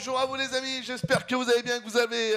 bonjour à vous les amis, j'espère que vous allez bien, que vous avez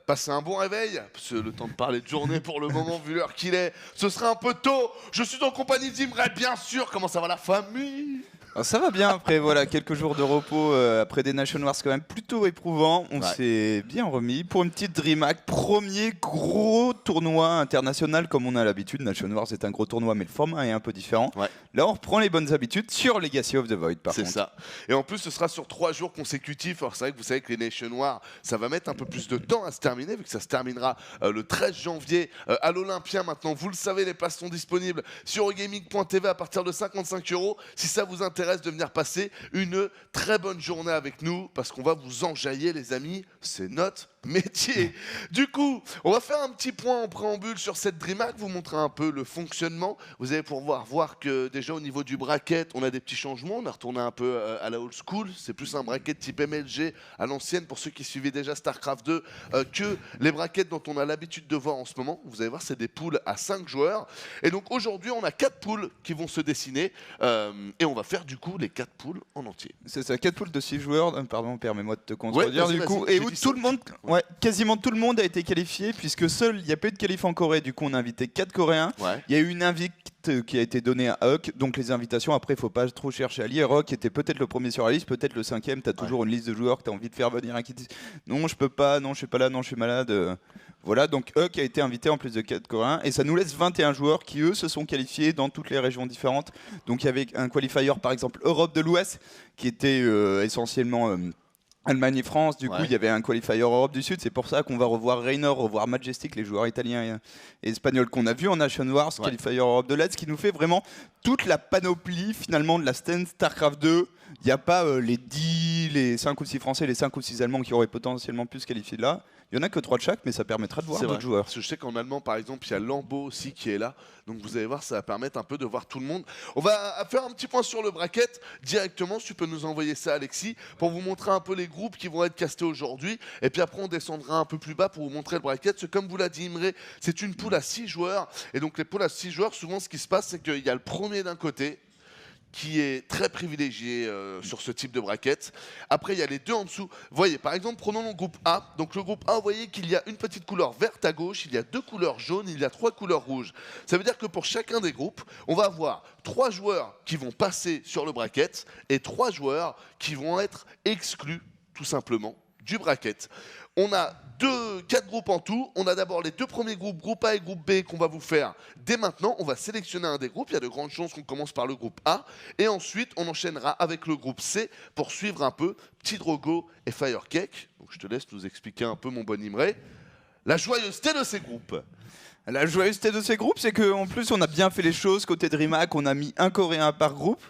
passé un bon réveil. Parce que le temps de parler de journée pour le moment, vu l'heure qu'il est, ce sera un peu tôt. Je suis en compagnie d'Imre, bien sûr. Comment ça va la famille? Alors, ça va bien après voilà quelques jours de repos après des Nation Wars quand même plutôt éprouvants. On s'est bien remis pour une petite DreamHack, premier gros tournoi international comme on a l'habitude. Nation Wars est un gros tournoi mais le format est un peu différent. Là on reprend les bonnes habitudes sur Legacy of the Void par contre. C'est ça. Et en plus ce sera sur 3 jours consécutifs. Alors c'est vrai que vous savez que les Nation Wars ça va mettre un peu plus de temps à se terminer vu que ça se terminera le 13 janvier à l'Olympia. Maintenant vous le savez, les places sont disponibles sur egaming.tv à partir de 55 €. Si ça vous intéresse de venir passer une très bonne journée avec nous parce qu'on va vous enjailler les amis, c'est notre métier. Du coup, on va faire un petit point en préambule sur cette DreamHack, vous montrer un peu le fonctionnement. Vous allez pouvoir voir que déjà au niveau du bracket, on a des petits changements, on a retourné un peu à la old school, c'est plus un bracket type MLG à l'ancienne pour ceux qui suivaient déjà StarCraft 2 que les brackets dont on a l'habitude de voir en ce moment. Vous allez voir, c'est des poules à 5 joueurs. Et donc aujourd'hui, on a 4 poules qui vont se dessiner et on va faire du coup les 4 poules en entier. C'est ça, 4 poules de 6 joueurs, pardon, permets-moi de te contredire du coup, et où tout le monde, quasiment tout le monde a été qualifié puisque seul, il n'y a pas eu de qualif en Corée, du coup on a invité 4 Coréens, il y a eu une invite qui a été donnée à Huck, donc les invitations après il faut pas trop chercher à lire. Huck était peut-être le premier sur la liste, peut-être le 5e, tu as toujours une liste de joueurs que tu as envie de faire venir et qui disent non je peux pas, non je suis pas là, non je suis malade. Voilà, donc Huck a été invité en plus de 4 Coréens et ça nous laisse 21 joueurs qui eux se sont qualifiés dans toutes les régions différentes. Donc il y avait un qualifier par exemple Europe de l'Ouest qui était essentiellement Allemagne et France, du coup il y avait un qualifier Europe du Sud, c'est pour ça qu'on va revoir Raynor, revoir Majestic, les joueurs italiens et espagnols qu'on a vus en Nation Wars, qualifier Europe de l'Est, ce qui nous fait vraiment toute la panoplie finalement de la scène StarCraft 2. Il n'y a pas les 5 ou 6 Français, les 5 ou 6 Allemands qui auraient potentiellement pu se qualifier de là. Il n'y en a que 3 de chaque, mais ça permettra de voir d'autres joueurs. Parce que je sais qu'en allemand, par exemple, il y a Lambeau aussi qui est là. Donc vous allez voir, ça va permettre un peu de voir tout le monde. On va faire un petit point sur le bracket directement. Si tu peux nous envoyer ça, Alexis, pour vous montrer un peu les groupes qui vont être castés aujourd'hui. Et puis après, on descendra un peu plus bas pour vous montrer le bracket. Parce que comme vous l'a dit Imre, c'est une poule à 6 joueurs. Et donc les poules à 6 joueurs, souvent ce qui se passe, c'est qu'il y a le premier d'un côté qui est très privilégié sur ce type de bracket. Après, il y a les deux en dessous. Vous voyez, par exemple, prenons le groupe A. Donc le groupe A, vous voyez qu'il y a une petite couleur verte à gauche, il y a 2 couleurs jaunes, il y a 3 couleurs rouges. Ça veut dire que pour chacun des groupes, on va avoir 3 joueurs qui vont passer sur le bracket et 3 joueurs qui vont être exclus, tout simplement, du bracket. On a 4 groupes en tout. On a d'abord les 2 premiers groupes, groupe A et groupe B, qu'on va vous faire dès maintenant. On va sélectionner un des groupes. Il y a de grandes chances qu'on commence par le groupe A. Et ensuite, on enchaînera avec le groupe C pour suivre un peu Petit Drogo et Firecake. Donc je te laisse nous expliquer un peu, mon bon Imre, la joyeuseté de ces groupes. La joyeuseté de ces groupes, c'est qu'en plus on a bien fait les choses. Côté DreamHack, on a mis un Coréen par groupe.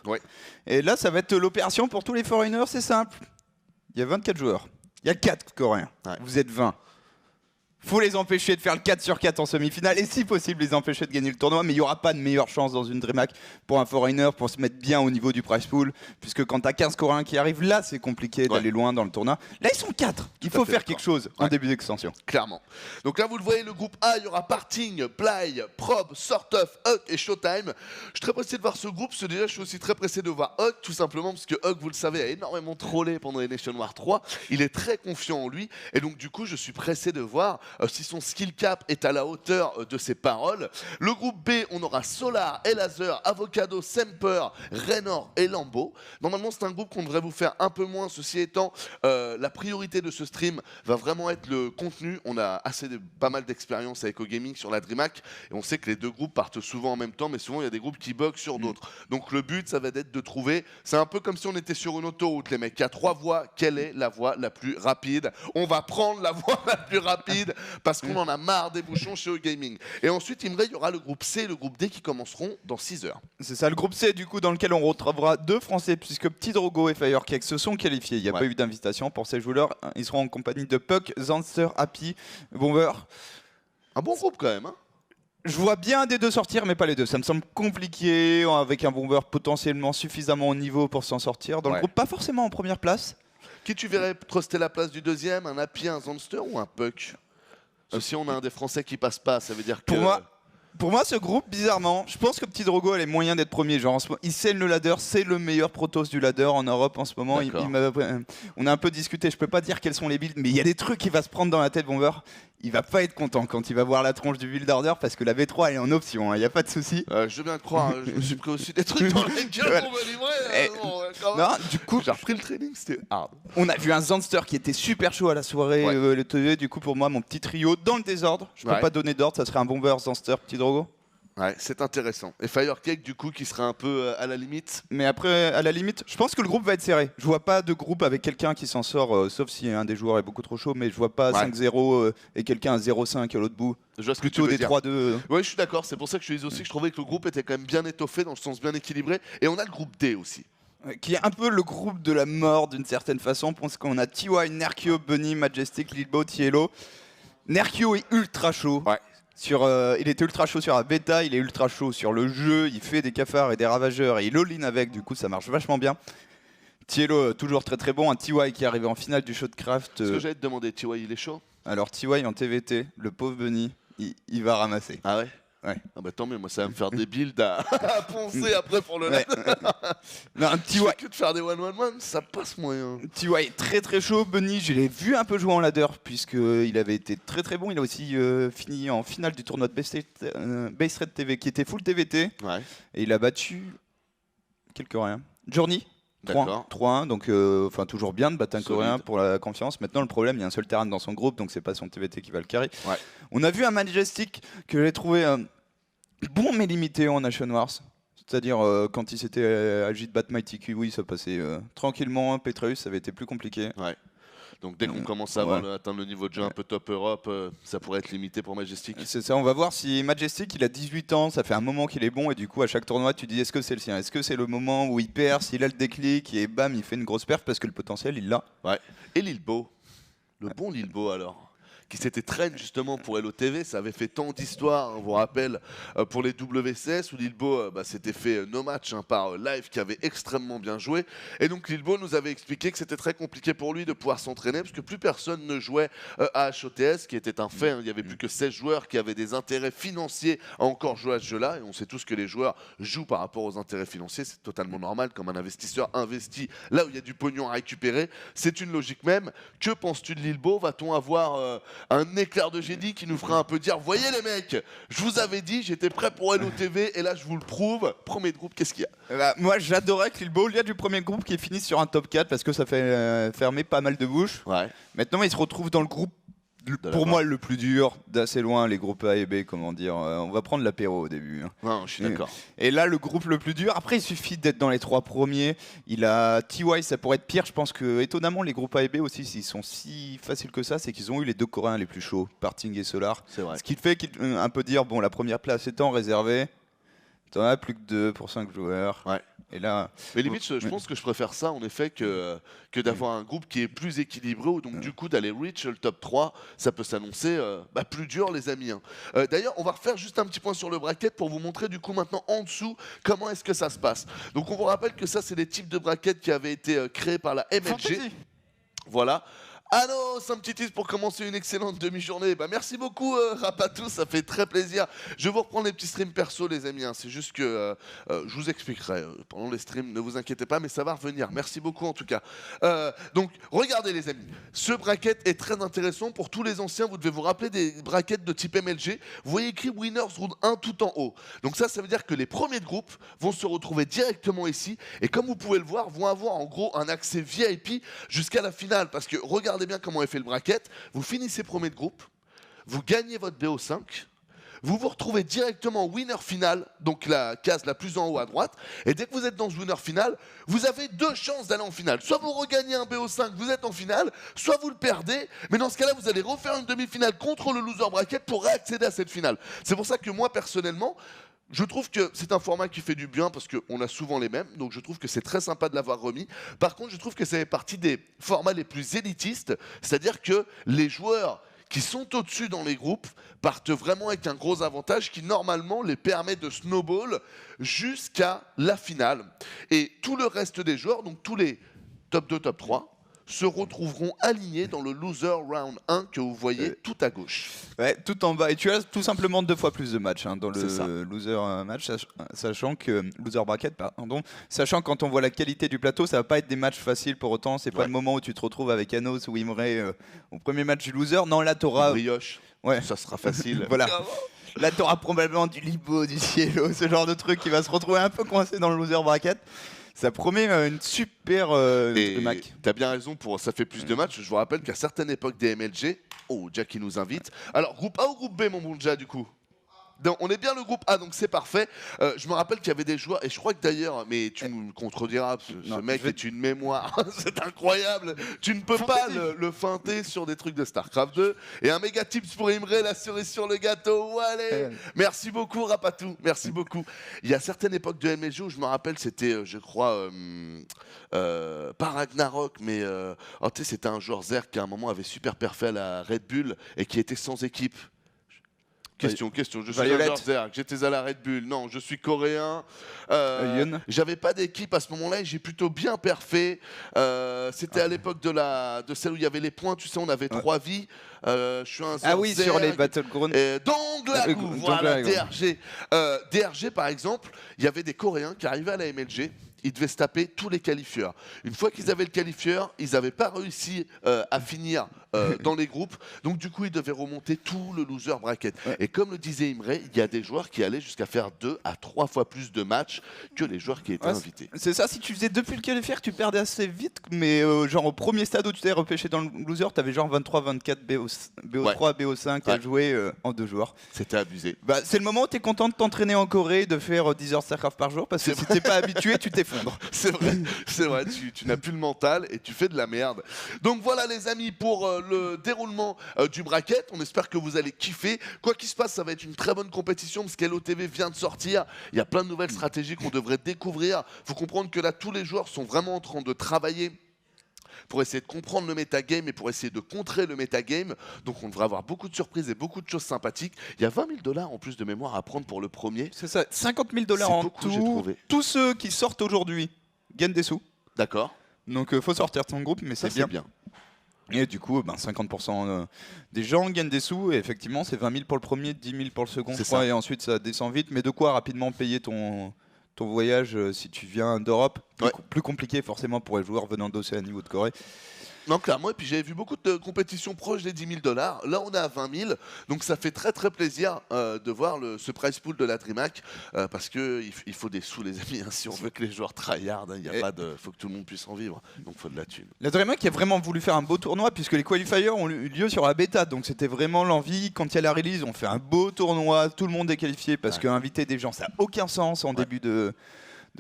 Et là, ça va être l'opération pour tous les foreigners, c'est simple. Il y a 24 joueurs. Il y a 4 Coréens. Vous êtes 20. Faut les empêcher de faire le 4 sur 4 en semi-finale et si possible les empêcher de gagner le tournoi, mais il n'y aura pas de meilleure chance dans une DreamHack pour un foreigner pour se mettre bien au niveau du prize pool, puisque quand t'as 15 Coréens qui arrivent, là c'est compliqué d'aller loin dans le tournoi. Là ils sont 4, il faut faire quelque chose en début d'extension. Clairement. Donc là vous le voyez, le groupe A, il y aura Parting, Bly, Prob, Sortoff, Huck et Showtime. Je suis très pressé de voir ce groupe, parce que déjà je suis aussi très pressé de voir Huck, tout simplement parce que Huck, vous le savez, a énormément trollé pendant les Nation Wars 3, il est très confiant en lui, et donc du coup je suis pressé de voir si son skill cap est à la hauteur de ses paroles. Le groupe B, on aura Solar, Elazer, Avocado, Semper, Raynor et Lambeau. Normalement, c'est un groupe qu'on devrait vous faire un peu moins. Ceci étant, la priorité de ce stream va vraiment être le contenu. On a pas mal d'expérience avec OGaming sur la DreamHack et on sait que les 2 groupes partent souvent en même temps, mais souvent il y a des groupes qui bug sur d'autres. Donc le but, ça va être de trouver. C'est un peu comme si on était sur une autoroute, les mecs. Il y a 3 voies. Quelle est la voie la plus rapide? On va prendre la voie la plus rapide parce qu'on en a marre des bouchons chez OGaming. Et ensuite, Imre, il y aura le groupe C et le groupe D qui commenceront dans 6 heures. C'est ça, le groupe C, du coup, dans lequel on retrouvera 2 Français, puisque Petit Drogo et Firecake se sont qualifiés. Il n'y a pas eu d'invitation pour ces joueurs. Ils seront en compagnie de Puck, Zanster, Happy, Bomber. Un bon groupe quand même, hein. Je vois bien un des 2 sortir, mais pas les 2. Ça me semble compliqué, avec un Bomber potentiellement suffisamment au niveau pour s'en sortir. Dans le groupe, pas forcément en première place. Qui tu verrais truster la place du deuxième? Un Happy, un Zanster ou un Puck? Si on a un des Français qui passe pas, ça veut dire que... Pour moi, Pour moi, ce groupe, bizarrement, je pense que Petit Drogo a les moyens d'être premier. Genre, il scelle le ladder, c'est le meilleur Protoss du ladder en Europe en ce moment. On a un peu discuté, je peux pas dire quels sont les builds, mais il y a des trucs qui va se prendre dans la tête, Bomber. Il va pas être content quand il va voir la tronche du build order parce que la V3 elle est en option, il n'y a pas de souci. Je veux bien te croire, je me suis pris aussi des trucs dans les gueules pour me livrer. Non, du coup, j'ai repris le training, c'était hard. On a vu un Zanster qui était super chaud à la soirée, le TV. Du coup, pour moi, mon petit trio dans le désordre, je peux pas donner d'ordre, ça serait un Bomber, Zanster, Petit Drogo. Ouais, c'est intéressant. Et Firecake, du coup, qui serait un peu à la limite. Mais après, à la limite, je pense que le groupe va être serré. Je vois pas de groupe avec quelqu'un qui s'en sort, sauf si un des joueurs est beaucoup trop chaud, mais je vois pas 5-0 et quelqu'un à 0-5 à l'autre bout. Je vois ce plutôt que tu des 3-2. Oui, je suis d'accord. C'est pour ça que je dis aussi que je trouvais que le groupe était quand même bien étoffé, dans le sens bien équilibré. Et on a le groupe D aussi. Qui est un peu le groupe de la mort d'une certaine façon, parce qu'on a TY, Nerkio, Bunny, Majestic, Lilbo, Tielo. Nerkio est ultra chaud. Ouais. Il était ultra chaud sur la bêta, il est ultra chaud sur le jeu, il fait des cafards et des ravageurs et il all-in avec, du coup ça marche vachement bien. Tielo toujours très très bon, un TY qui est arrivé en finale du Shotcraft. Ce que j'allais te demander, TY il est chaud? Alors TY en TVT, le pauvre Bunny, il va ramasser. Ah ouais? Ouais. Ah bah tant mieux, moi ça va me faire des builds à poncer après pour le LAN. Non, un TY que de faire des 1-1-1, ça passe moyen. TY très très chaud, Bunny, je l'ai vu un peu jouer en ladder puisqu'il avait été très très bon. Il a aussi fini en finale du tournoi de Base Red TV qui était full TVT. Ouais. Et il a battu quel coréen? Journey. 3-1, donc toujours bien de battre un coréen pour la confiance. Maintenant le problème, il y a un seul terrain dans son groupe, donc c'est pas son TVT qui va le carry. Ouais. On a vu un Majestic que j'ai trouvé bon mais limité en Nation Wars. C'est-à-dire quand il s'était agi de battre Mighty Kiwi, ça passait tranquillement. Petreus, ça avait été plus compliqué. Ouais. Donc dès qu'on commence à atteindre le niveau de jeu un peu top Europe, ça pourrait être limité pour Majestic. C'est ça, on va voir si Majestic, il a 18 ans, ça fait un moment qu'il est bon, et du coup à chaque tournoi tu dis est-ce que c'est le sien? Est-ce que c'est le moment où il perd, s'il a le déclic, et bam, il fait une grosse perf parce que le potentiel il l'a. Ouais. Et Lilbo, le bon Lilbo alors, qui s'était train justement pour LOTV, ça avait fait tant d'histoires, on vous rappelle, pour les WCS, où Lilbo s'était fait no match par Live, qui avait extrêmement bien joué. Et donc Lilbo nous avait expliqué que c'était très compliqué pour lui de pouvoir s'entraîner, parce que plus personne ne jouait à HOTS, qui était un fait. Il n'y avait plus que 16 joueurs qui avaient des intérêts financiers à encore jouer à ce jeu-là. Et on sait tous que les joueurs jouent par rapport aux intérêts financiers. C'est totalement normal, comme un investisseur investit là où il y a du pognon à récupérer. C'est une logique même. Que penses-tu de Lilbo? Va-t-on avoir un éclair de génie qui nous fera un peu dire voyez les mecs, je vous avais dit, j'étais prêt pour LOTV et là je vous le prouve. Premier groupe, qu'est-ce qu'il y a? Moi j'adorais que Lilbo, il y a du premier groupe qui finisse sur un top 4 parce que ça fait fermer pas mal de bouches. Ouais. Maintenant il se retrouve dans le groupe pour moi le plus dur, d'assez loin, les groupes A et B, comment dire. On va prendre l'apéro au début. Non, je suis d'accord. Et là, le groupe le plus dur, après il suffit d'être dans les 3 premiers. Il a TY, ça pourrait être pire. Je pense que étonnamment, les groupes A et B aussi, s'ils sont si faciles que ça, c'est qu'ils ont eu les 2 Coréens les plus chauds, Parting et Solar. C'est vrai. Ce qui fait un peu dire, bon, la première place étant réservée, t'en as plus que 2 pour 5 joueurs. Ouais. Et là, mais limite, je pense que je préfère ça en effet que d'avoir un groupe qui est plus équilibré, ou donc du coup d'aller reach le top 3, ça peut s'annoncer plus dur les amis. D'ailleurs, on va refaire juste un petit point sur le bracket pour vous montrer du coup maintenant en dessous comment est-ce que ça se passe. Donc on vous rappelle que ça c'est les types de brackets qui avaient été créés par la MLG. Fantasy. Voilà. Anos, un petit titre pour commencer une excellente demi-journée. Merci beaucoup Rapatou, ça fait très plaisir. Je vais vous reprendre les petits streams perso les amis, c'est juste que je vous expliquerai pendant les streams, ne vous inquiétez pas, mais ça va revenir. Merci beaucoup en tout cas. Donc regardez les amis, ce bracket est très intéressant pour tous les anciens. Vous devez vous rappeler des brackets de type MLG. Vous voyez écrit Winners Round 1 tout en haut. Donc ça veut dire que les premiers de groupe vont se retrouver directement ici et comme vous pouvez le voir, vont avoir en gros un accès VIP jusqu'à la finale, parce que regardez bien comment est fait le bracket. Vous finissez premier de groupe, vous gagnez votre BO5, vous vous retrouvez directement winner final, donc la case la plus en haut à droite, et dès que vous êtes dans ce winner final, vous avez 2 chances d'aller en finale. Soit vous regagnez un BO5, vous êtes en finale, soit vous le perdez, mais dans ce cas-là, vous allez refaire une demi-finale contre le loser bracket pour réaccéder à cette finale. C'est pour ça que moi, personnellement, je trouve que c'est un format qui fait du bien parce qu'on a souvent les mêmes, donc je trouve que c'est très sympa de l'avoir remis. Par contre, je trouve que ça fait partie des formats les plus élitistes, c'est-à-dire que les joueurs qui sont au-dessus dans les groupes partent vraiment avec un gros avantage qui normalement les permet de snowball jusqu'à la finale. Et tout le reste des joueurs, donc tous les top 2, top 3, se retrouveront alignés dans le loser round 1 que vous voyez tout à gauche. Ouais, tout en bas. Et tu as tout simplement 2 fois plus de matchs dans le loser match, sachant que loser bracket, pardon, sachant que quand on voit la qualité du plateau, ça va pas être des matchs faciles pour autant. C'est pas le moment où tu te retrouves avec Anos ou Imre au premier match du loser. Non, là t'auras brioche. Ouais, ça sera facile. Voilà. Là, tu auras probablement du Libo, du Cielo, ce genre de truc qui va se retrouver un peu coincé dans le loser bracket. Ça promet une super Mac. T'as bien raison, ça fait plus de matchs. Je vous rappelle qu'à certaines époques des MLG, Jack qui nous invite. Alors, groupe A ou groupe B, mon bon Jack, du coup? Donc, on est bien le groupe A, donc c'est parfait. Je me rappelle qu'il y avait des joueurs, et je crois que d'ailleurs, mais tu me contrediras, ce mec est une mémoire, c'est incroyable. Tu ne peux pas le feinter sur des trucs de StarCraft 2. Et un méga tips pour Imre, la cerise sur le gâteau. Allez, merci beaucoup Rapatou, merci beaucoup. Il y a certaines époques de MLG où je me rappelle, c'était, je crois, pas Ragnarok, mais c'était un joueur Zerg qui à un moment avait super perfait à la Red Bull et qui était sans équipe. Question. Je suis un joueur Zerg. J'étais à la Red Bull. Non, je suis coréen. J'avais pas d'équipe à ce moment-là et j'ai plutôt bien perfait. C'était à l'époque de celle où il y avait les points. Tu sais, on avait 3 vies. Je suis un Zerg. Ah oui, sur les Battlegrounds. Donglaku, voilà, DRG. DRG, par exemple, il y avait des Coréens qui arrivaient à la MLG. Ils devaient se taper tous les qualifieurs. Une fois qu'ils avaient le qualifieur, ils n'avaient pas réussi à finir dans les groupes. Donc du coup, ils devaient remonter tout le loser bracket. Et comme le disait Imre, il y a des joueurs qui allaient jusqu'à faire 2 à 3 fois plus de matchs que les joueurs qui étaient invités. C'est ça, si tu faisais depuis le qualifier, tu perdais assez vite. Mais genre au premier stade où tu t'es repêché dans le loser, tu avais genre 23-24 BO3, BO5 à jouer en 2 joueurs. C'était abusé. C'est le moment où tu es content de t'entraîner en Corée, de faire 10 heures StarCraft par jour, parce que si tu n'es pas habitué, tu t'effondres. C'est vrai, tu n'as plus le mental et tu fais de la merde. Donc voilà les amis pour le déroulement du bracket. On espère que vous allez kiffer. Quoi qu'il se passe, ça va être une très bonne compétition parce qu'LOTV vient de sortir. Il y a plein de nouvelles stratégies qu'on devrait découvrir. Il faut comprendre que là, tous les joueurs sont vraiment en train de travailler pour essayer de comprendre le metagame et pour essayer de contrer le metagame. Donc on devrait avoir beaucoup de surprises et beaucoup de choses sympathiques. Il y a 20 000 $ en plus de mémoire à prendre pour le premier. C'est ça, 50 000 $ en tout. Tous ceux qui sortent aujourd'hui gagnent des sous. D'accord. Donc faut sortir de son groupe, mais c'est bien. Et du coup, 50% des gens gagnent des sous. Et effectivement, c'est 20 000 pour le premier, 10 000 pour le second, je crois. Et ensuite, ça descend vite. Mais de quoi rapidement payer ton voyage si tu viens d'Europe. Plus compliqué forcément pour les joueurs venant d'Océanie ou de Corée. Non, clairement, et puis j'avais vu beaucoup de compétitions proches des 10 000 $. Là, on est à 20 000, donc ça fait très très plaisir de voir ce prize pool de la DreamHack, parce qu'il faut des sous, les amis, hein, si on veut que les joueurs tryhard, il faut que tout le monde puisse en vivre, donc il faut de la thune. La DreamHack a vraiment voulu faire un beau tournoi, puisque les qualifiers ont eu lieu sur la bêta, donc c'était vraiment l'envie. Quand il y a la release, on fait un beau tournoi, tout le monde est qualifié, parce qu'inviter des gens, ça n'a aucun sens en début de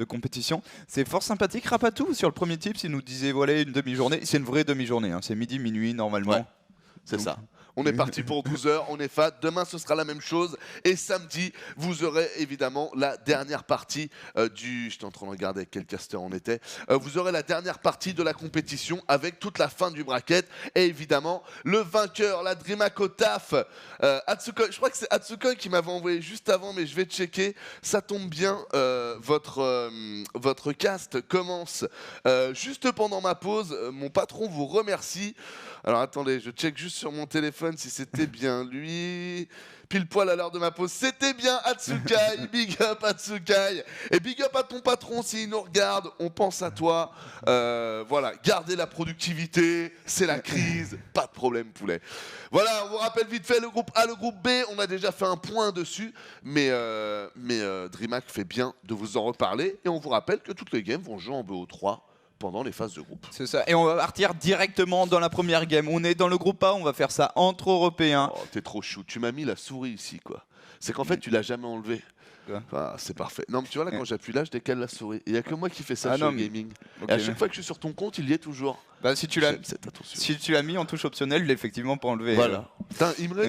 compétition. C'est fort sympathique. Rapatou, sur le premier tips, il nous disait voilà une demi-journée. C'est une vraie demi-journée, c'est midi, minuit normalement. C'est ça. On est parti pour 12 heures, on est fat. Demain, ce sera la même chose. Et samedi, vous aurez évidemment la dernière partie J'étais en train de regarder quel caster on était. Vous aurez la dernière partie de la compétition avec toute la fin du bracket. Et évidemment, le vainqueur, la DreamHack au taf. Atsukoi, je crois que c'est Atsukoi qui m'avait envoyé juste avant, mais je vais checker. Ça tombe bien, votre cast commence juste pendant ma pause. Mon patron vous remercie. Alors attendez, je check juste sur mon téléphone si c'était bien lui. Pile poil à l'heure de ma pause, c'était bien Atsukai. Big up Atsukai. Et big up à ton patron s'il nous regarde, on pense à toi. Voilà, gardez la productivité, c'est la crise, pas de problème poulet. Voilà, on vous rappelle vite fait le groupe A, le groupe B, on a déjà fait un point dessus, mais DreamHack fait bien de vous en reparler. Et on vous rappelle que toutes les games vont jouer en BO3 pendant les phases de groupe. C'est ça, et on va partir directement dans la première game. On est dans le groupe A, on va faire ça entre Européens. Oh, t'es trop chou, tu m'as mis la souris ici, quoi. C'est qu'en fait, tu l'as jamais enlevé. C'est parfait. Non, mais tu vois, là, quand j'appuie là, je décale la souris. Il n'y a que moi qui fais ça sur le gaming. Okay. Et à chaque fois que je suis sur ton compte, il y est toujours. Si tu l'as mis en touche optionnelle, effectivement, pour enlever. Voilà. Putain, Imre,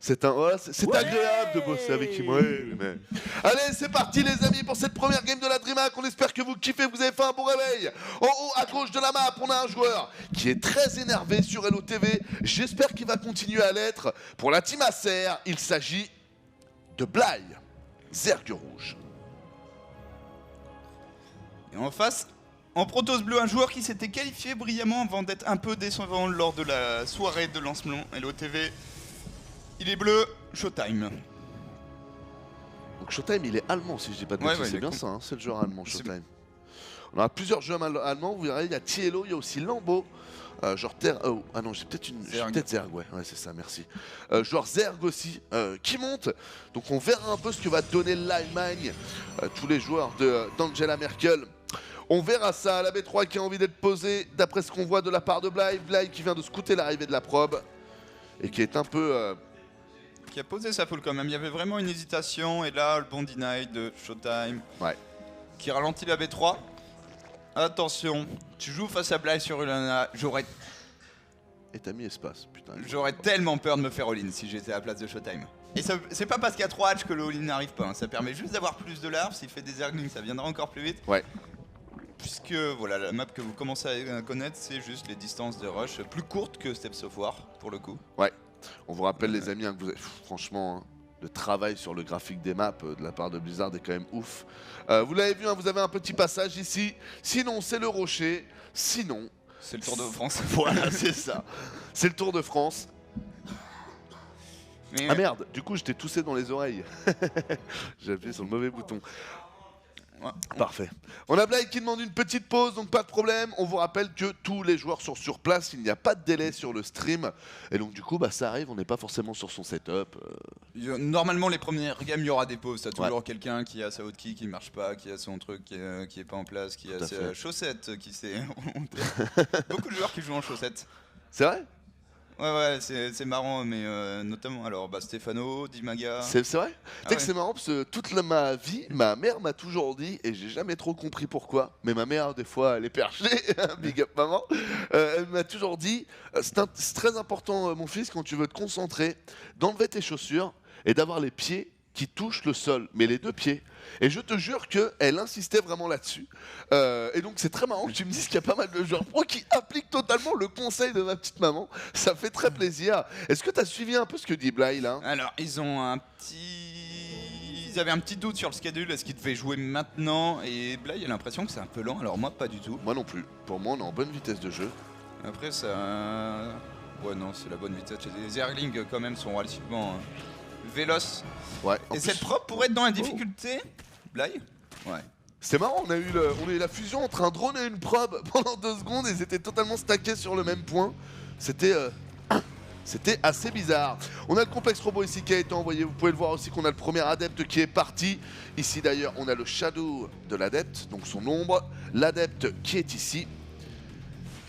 c'est agréable de bosser avec Imre. Mais... Allez, c'est parti les amis pour cette première game de la DreamHack. On espère que vous kiffez, vous avez fait un bon réveil. En haut à gauche de la map, on a un joueur qui est très énervé sur LOTV. J'espère qu'il va continuer à l'être. Pour la team Acer, il s'agit de Bly, Zerg rouge. Et en face, En Protoss Bleu, un joueur qui s'était qualifié brillamment avant d'être un peu décevant lors de la soirée de lancement LOTV. Il est bleu, Showtime. Donc Showtime, il est allemand si je dis pas de bêtises, c'est bien ça, hein, c'est le joueur allemand Showtime. On a plusieurs joueurs allemands, vous verrez, il y a Tielo, il y a aussi Lambeau. Genre ah non, j'ai peut-être Zerg, ouais c'est ça, merci. Joueur Zerg aussi, qui monte. Donc on verra un peu ce que va donner l'Allemagne, tous les joueurs d'Angela Merkel. On verra ça, la B3 qui a envie d'être posée, d'après ce qu'on voit de la part de Bly. Bly qui vient de scouter l'arrivée de la probe, et qui est un peu... Qui a posé sa foule quand même, il y avait vraiment une hésitation, et là le bon deny de Showtime, qui ralentit la B3. Attention, tu joues face à Bly sur Ulana, j'aurais... Et t'as mis espace, putain. J'aurais tellement peur de me faire all-in si j'étais à la place de Showtime. Et c'est pas parce qu'il y a 3 hatches que le all-in n'arrive pas, hein. Ça permet juste d'avoir plus de larves, s'il fait des zerglings ça viendra encore plus vite. Ouais. Puisque voilà, la map que vous commencez à connaître, c'est juste les distances de rush plus courtes que Steps of War, pour le coup. Ouais, on vous rappelle les amis, hein, que vous avez... franchement, hein, le travail sur le graphique des maps de la part de Blizzard est quand même ouf. Vous l'avez vu, hein, vous avez un petit passage ici, sinon c'est le rocher, sinon... C'est le Tour de France. Voilà, c'est ça. C'est le Tour de France. Mais... Ah merde, du coup j'étais toussé dans les oreilles. J'ai appuyé sur le mauvais bouton. Parfait. On a Bly qui demande une petite pause, donc pas de problème. On vous rappelle que tous les joueurs sont sur place, il n'y a pas de délai sur le stream. Et donc du coup, ça arrive, on n'est pas forcément sur son setup. Normalement, les premières games, il y aura des pauses. T'as toujours quelqu'un qui a sa hotkey qui marche pas, qui a son truc qui est pas en place, qui a ses chaussettes qui s'est remonté. Beaucoup de joueurs qui jouent en chaussettes. C'est vrai ? Ouais, c'est marrant, mais notamment alors Stefano, Dimaga. C'est vrai. Tu sais que c'est marrant parce que toute ma vie, ma mère m'a toujours dit, et j'ai jamais trop compris pourquoi, mais ma mère, des fois, elle est perchée, big up maman, elle m'a toujours dit, c'est très important, mon fils, quand tu veux te concentrer, d'enlever tes chaussures et d'avoir les pieds qui touchent le sol, mais les 2 pieds. Et je te jure qu'elle insistait vraiment là-dessus. Et donc c'est très marrant que tu me dises qu'il y a pas mal de joueurs pro qui appliquent totalement le conseil de ma petite maman. Ça fait très plaisir. Est-ce que tu as suivi un peu ce que dit Bly là ? Alors ils avaient un petit doute sur le schedule, est-ce qu'ils devaient jouer maintenant ? Et Bly a l'impression que c'est un peu lent, alors moi pas du tout. Moi non plus. Pour moi on est en bonne vitesse de jeu. Après ça... Ouais non, c'est la bonne vitesse. Les Zerglings quand même sont relativement... véloce. Ouais. Et cette prop pourrait être dans la difficulté. Bly ? Ouais. C'est marrant, on a eu la fusion entre un drone et une probe pendant 2 secondes et ils étaient totalement stackés sur le même point. C'était assez bizarre. On a le complexe robot ici qui a été envoyé. Vous pouvez le voir aussi qu'on a le premier adepte qui est parti. Ici d'ailleurs, on a le shadow de l'adepte, donc son ombre. L'adepte qui est ici.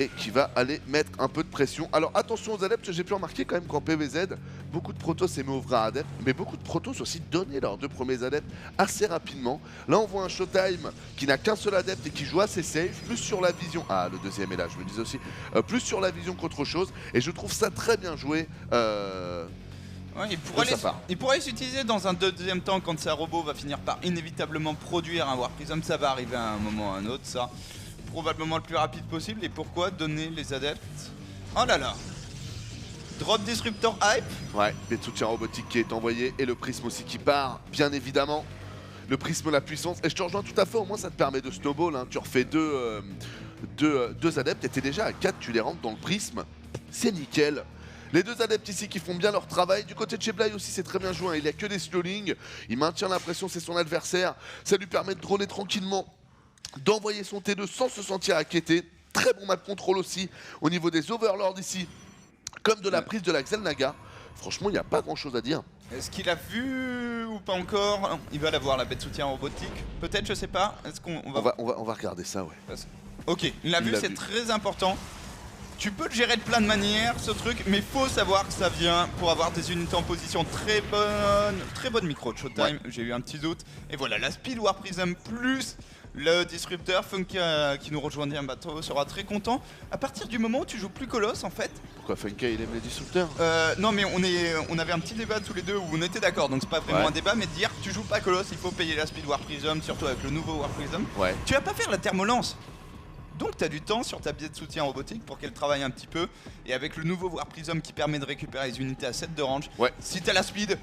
Et qui va aller mettre un peu de pression. Alors attention aux adeptes, j'ai pu remarquer quand même qu'en PVZ, beaucoup de protos s'est mis au vrai adepte, mais beaucoup de protos aussi donné leurs 2 premiers adeptes assez rapidement. Là on voit un Showtime qui n'a qu'un seul adepte et qui joue assez safe, plus sur la vision. Ah le deuxième est là, je me disais aussi. Plus sur la vision qu'autre chose. Et je trouve ça très bien joué. Ouais, il pourrait s'utiliser dans un deuxième temps quand sa robot va finir par inévitablement produire un War Prism. Ça va arriver à un moment ou à un autre, ça. Probablement le plus rapide possible. Et pourquoi donner les adeptes? Oh là là. Drop Disruptor Hype. Ouais, les soutiens robotiques qui est envoyé et le prisme aussi qui part, bien évidemment. Le prisme, la puissance. Et je te rejoins tout à fait, au moins ça te permet de snowball. Hein. Tu refais deux adeptes et t'es déjà à 4, tu les rentres dans le prisme. C'est nickel. Les 2 adeptes ici qui font bien leur travail. Du côté de chez Bly aussi, c'est très bien joué. Hein. Il n'y a que des slowlings. Il maintient l'impression c'est son adversaire. Ça lui permet de droner tranquillement, d'envoyer son T2 sans se sentir inquiété. Très bon map control aussi au niveau des overlords ici, comme de la prise de la Xel'Naga. Franchement, il n'y a pas grand chose à dire. Est-ce qu'il a vu ou pas encore? Il va l'avoir, la bête de soutien robotique. Peut-être, je sais pas. Est-ce qu'on va... On va regarder ça, ouais. Ok, il l'a vu, c'est très important. Tu peux le gérer de plein de manières, ce truc, mais faut savoir que ça vient pour avoir des unités en position très bonne micro de Showtime. Ouais. J'ai eu un petit doute. Et voilà, la Speed War Prism plus le Disruptor. Funky qui nous rejoindra un bateau sera très content. À partir du moment où tu joues plus Colosse, en fait. Pourquoi Funky il aime les Disrupteurs? Non, mais on avait un petit débat tous les deux où on était d'accord, donc c'est pas vraiment un débat, mais de dire tu joues pas Colosse, il faut payer la Speed War Prism, surtout avec le nouveau War Prism. Ouais. Tu vas pas faire la thermolance. Donc tu as du temps sur ta biais de soutien robotique pour qu'elle travaille un petit peu. Et avec le nouveau War Prism qui permet de récupérer les unités à 7 de range, si tu as la speed,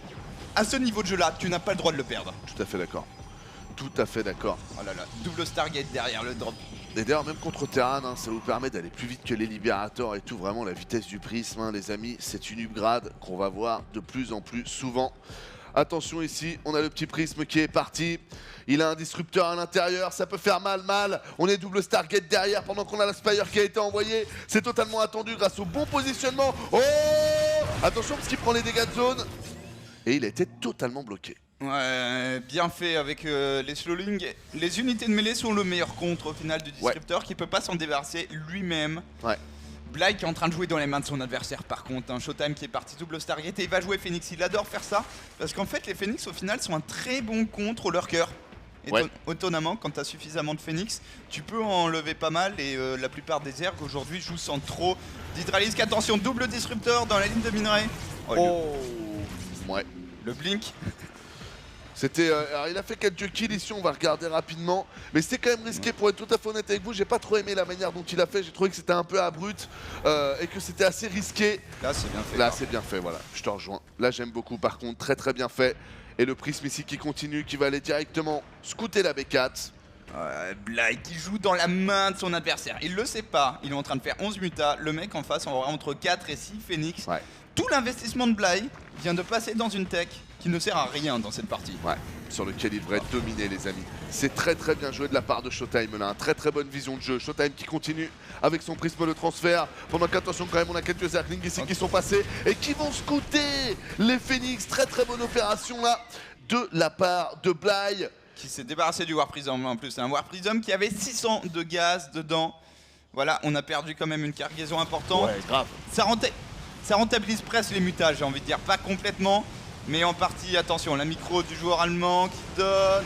à ce niveau de jeu là, tu n'as pas le droit de le perdre. Tout à fait d'accord. Tout à fait d'accord. Oh là là, double Stargate derrière le drop. Et d'ailleurs, même contre Terran, hein, ça vous permet d'aller plus vite que les Libérators et tout. Vraiment, la vitesse du prisme, hein, les amis, c'est une upgrade qu'on va voir de plus en plus souvent. Attention ici, on a le petit prisme qui est parti. Il a un disrupteur à l'intérieur, ça peut faire mal. On est double Stargate derrière pendant qu'on a la Spire qui a été envoyée. C'est totalement attendu grâce au bon positionnement. Oh! Attention parce qu'il prend les dégâts de zone. Et il a été totalement bloqué. Ouais, bien fait avec les slowlings. Les unités de mêlée sont le meilleur contre au final du disrupteur qui peut pas s'en débarrasser lui-même. Ouais. Bly qui est en train de jouer dans les mains de son adversaire par contre, un Showtime qui est parti double Stargate et il va jouer Phoenix, il adore faire ça parce qu'en fait les Phoenix au final sont un très bon contre au lurker. Étonnamment, quand tu as suffisamment de Phoenix, tu peux en enlever pas mal et la plupart des ergs aujourd'hui jouent sans trop d'hydralisque. Attention, double disrupteur dans la ligne de minerai. Ouais. Le blink. C'était, alors il a fait quelques kills ici, on va regarder rapidement, mais c'était quand même risqué pour être tout à fait honnête avec vous. J'ai pas trop aimé la manière dont il a fait, j'ai trouvé que c'était un peu abrupt et que c'était assez risqué. Là c'est bien fait. Là c'est bien fait, voilà, je te rejoins. Là j'aime beaucoup par contre, très bien fait. Et le prisme ici qui continue, qui va aller directement scouter la B4. Bly qui joue dans la main de son adversaire, il le sait pas, il est en train de faire 11 mutas, le mec en face aura entre 4 et 6 Phoenix. Ouais. Tout l'investissement de Bly vient de passer dans une tech qui ne sert à rien dans cette partie. Ouais, sur lequel il devrait dominer les amis. C'est très bien joué de la part de Showtime là, très bonne vision de jeu. Showtime qui continue avec son prisme de transfert. Pendant qu'attention quand même, on a quelques Zerglings ici qui sont passés et qui vont scouter les Phoenix. Très bonne opération là de la part de Bly. Qui s'est débarrassé du War Prism en plus. C'est un War Prism qui avait 600 de gaz dedans. Voilà, on a perdu quand même une cargaison importante. Ouais, grave. Ça rentabilise presque les mutages, j'ai envie de dire. Pas complètement, mais en partie. Attention, la micro du joueur allemand qui donne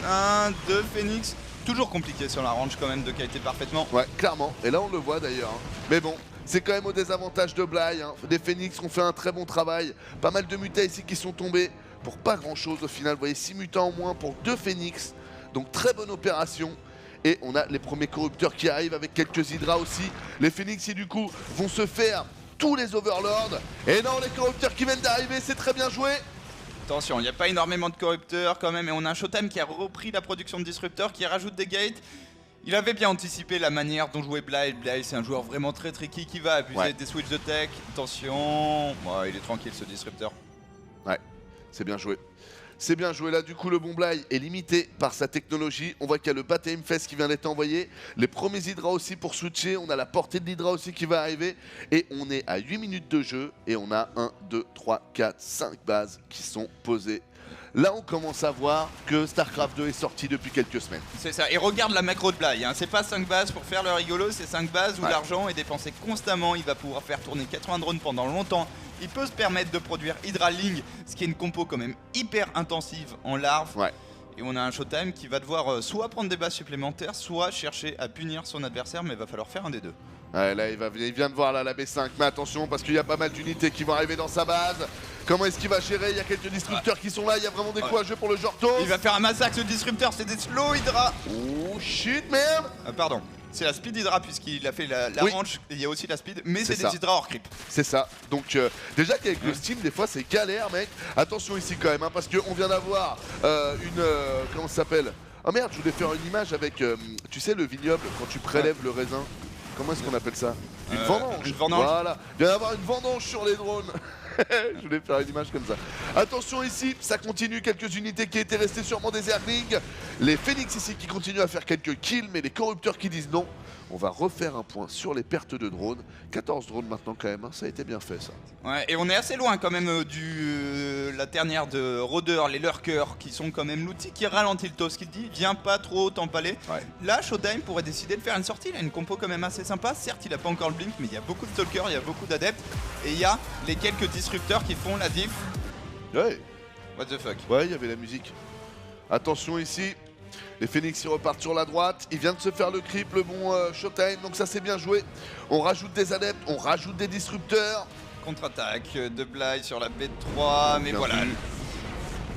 2 Phoenix. Toujours compliqué sur la range quand même de qualité parfaitement. Ouais, clairement. Et là, on le voit d'ailleurs. Mais bon, c'est quand même au désavantage de Bly. Les Phoenix ont fait un très bon travail. Pas mal de mutas ici qui sont tombés pour pas grand chose au final. Vous voyez, 6 mutas en moins pour 2 Phoenix. Donc très bonne opération. Et on a les premiers corrupteurs qui arrivent avec quelques hydras aussi. Les Phoenix qui du coup vont se faire tous les overlords. Et non, les corrupteurs qui viennent d'arriver, c'est très bien joué. Attention, il n'y a pas énormément de corrupteurs quand même. Et on a un Showtime qui a repris la production de disrupteurs, qui rajoute des gates. Il avait bien anticipé la manière dont jouait Bly. Bly c'est un joueur vraiment très tricky qui va abuser des switches de tech. Attention, il est tranquille ce disrupteur. Ouais, c'est bien joué. C'est bien joué là, du coup le bon Bly est limité par sa technologie. On voit qu'il y a le Bataim Fest qui vient d'être envoyé. Les premiers Hydra aussi pour switcher. On a la portée de l'Hydra aussi qui va arriver. Et on est à 8 minutes de jeu. Et on a 1, 2, 3, 4, 5 bases qui sont posées. Là on commence à voir que StarCraft 2 est sorti depuis quelques semaines. C'est ça, et regarde la macro de Bly, c'est pas 5 bases pour faire le rigolo, c'est 5 bases où l'argent est dépensé constamment, il va pouvoir faire tourner 80 drones pendant longtemps, il peut se permettre de produire Hydra Ling, ce qui est une compo quand même hyper intensive en larve. Et on a un Showtime qui va devoir soit prendre des bases supplémentaires, soit chercher à punir son adversaire, mais il va falloir faire un des deux. Ouais, là il vient de voir là, la B5, mais attention parce qu'il y a pas mal d'unités qui vont arriver dans sa base. Comment est-ce qu'il va gérer? Il y a quelques disrupteurs qui sont là, il y a vraiment des coups à jouer pour le Jortos. Il va faire un massacre ce disrupteur, c'est des slow Hydra. Oh shit merde. Pardon, c'est la speed Hydra puisqu'il a fait la range, il y a aussi la speed, mais c'est des Hydra hors creep. C'est ça, donc déjà qu'avec le Steam des fois c'est galère mec. Attention ici quand même, parce qu'on vient d'avoir comment ça s'appelle? Oh merde, je voulais faire une image avec, tu sais le vignoble, quand tu prélèves le raisin. Comment est-ce qu'on appelle ça? Une vendange. Une vendange. Voilà, il vient d'avoir une vendange sur les drones. Je voulais faire une image comme ça. Attention ici, ça continue, quelques unités qui étaient restées sûrement des Zerglings. Les Phoenix ici qui continuent à faire quelques kills, mais les corrupteurs qui disent non. On va refaire un point sur les pertes de drones. 14 drones maintenant quand même, ça a été bien fait ça. Ouais, et on est assez loin quand même la dernière de Rôdeur, les lurkers, qui sont quand même l'outil qui ralentit le toss, qui dit viens pas trop t'empaler. Là, Showtime pourrait décider de faire une sortie, il a une compo quand même assez sympa. Certes, il a pas encore le blink, mais il y a beaucoup de stalkers, il y a beaucoup d'adeptes. Et il y a les quelques disrupteurs qui font la diff. Ouais. What the fuck. Ouais, il y avait la musique. Attention ici. Les Phoenix ils repartent sur la droite, il vient de se faire le creep, le bon Showtime, donc ça c'est bien joué. On rajoute des adeptes, on rajoute des disrupteurs. Contre-attaque de Bly sur la B3, mais voilà.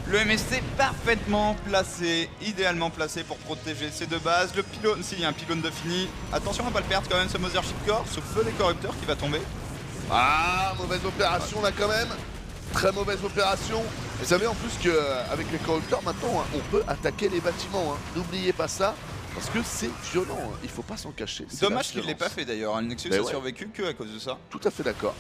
Le MSC parfaitement placé, idéalement placé pour protéger ces deux bases. Le pylône, s'il y a un pylône de fini, attention à pas le perdre quand même ce Mothership Core, ce feu des corrupteurs qui va tomber. Ah, mauvaise opération là quand même. Très mauvaise opération. Vous savez en plus qu'avec les corrupteurs maintenant, hein, on peut attaquer les bâtiments. Hein. N'oubliez pas ça. Parce que c'est violent, hein. Il faut pas s'en cacher. Dommage qu'il l'ait pas fait d'ailleurs, le Nexus a survécu que à cause de ça. Tout à fait d'accord.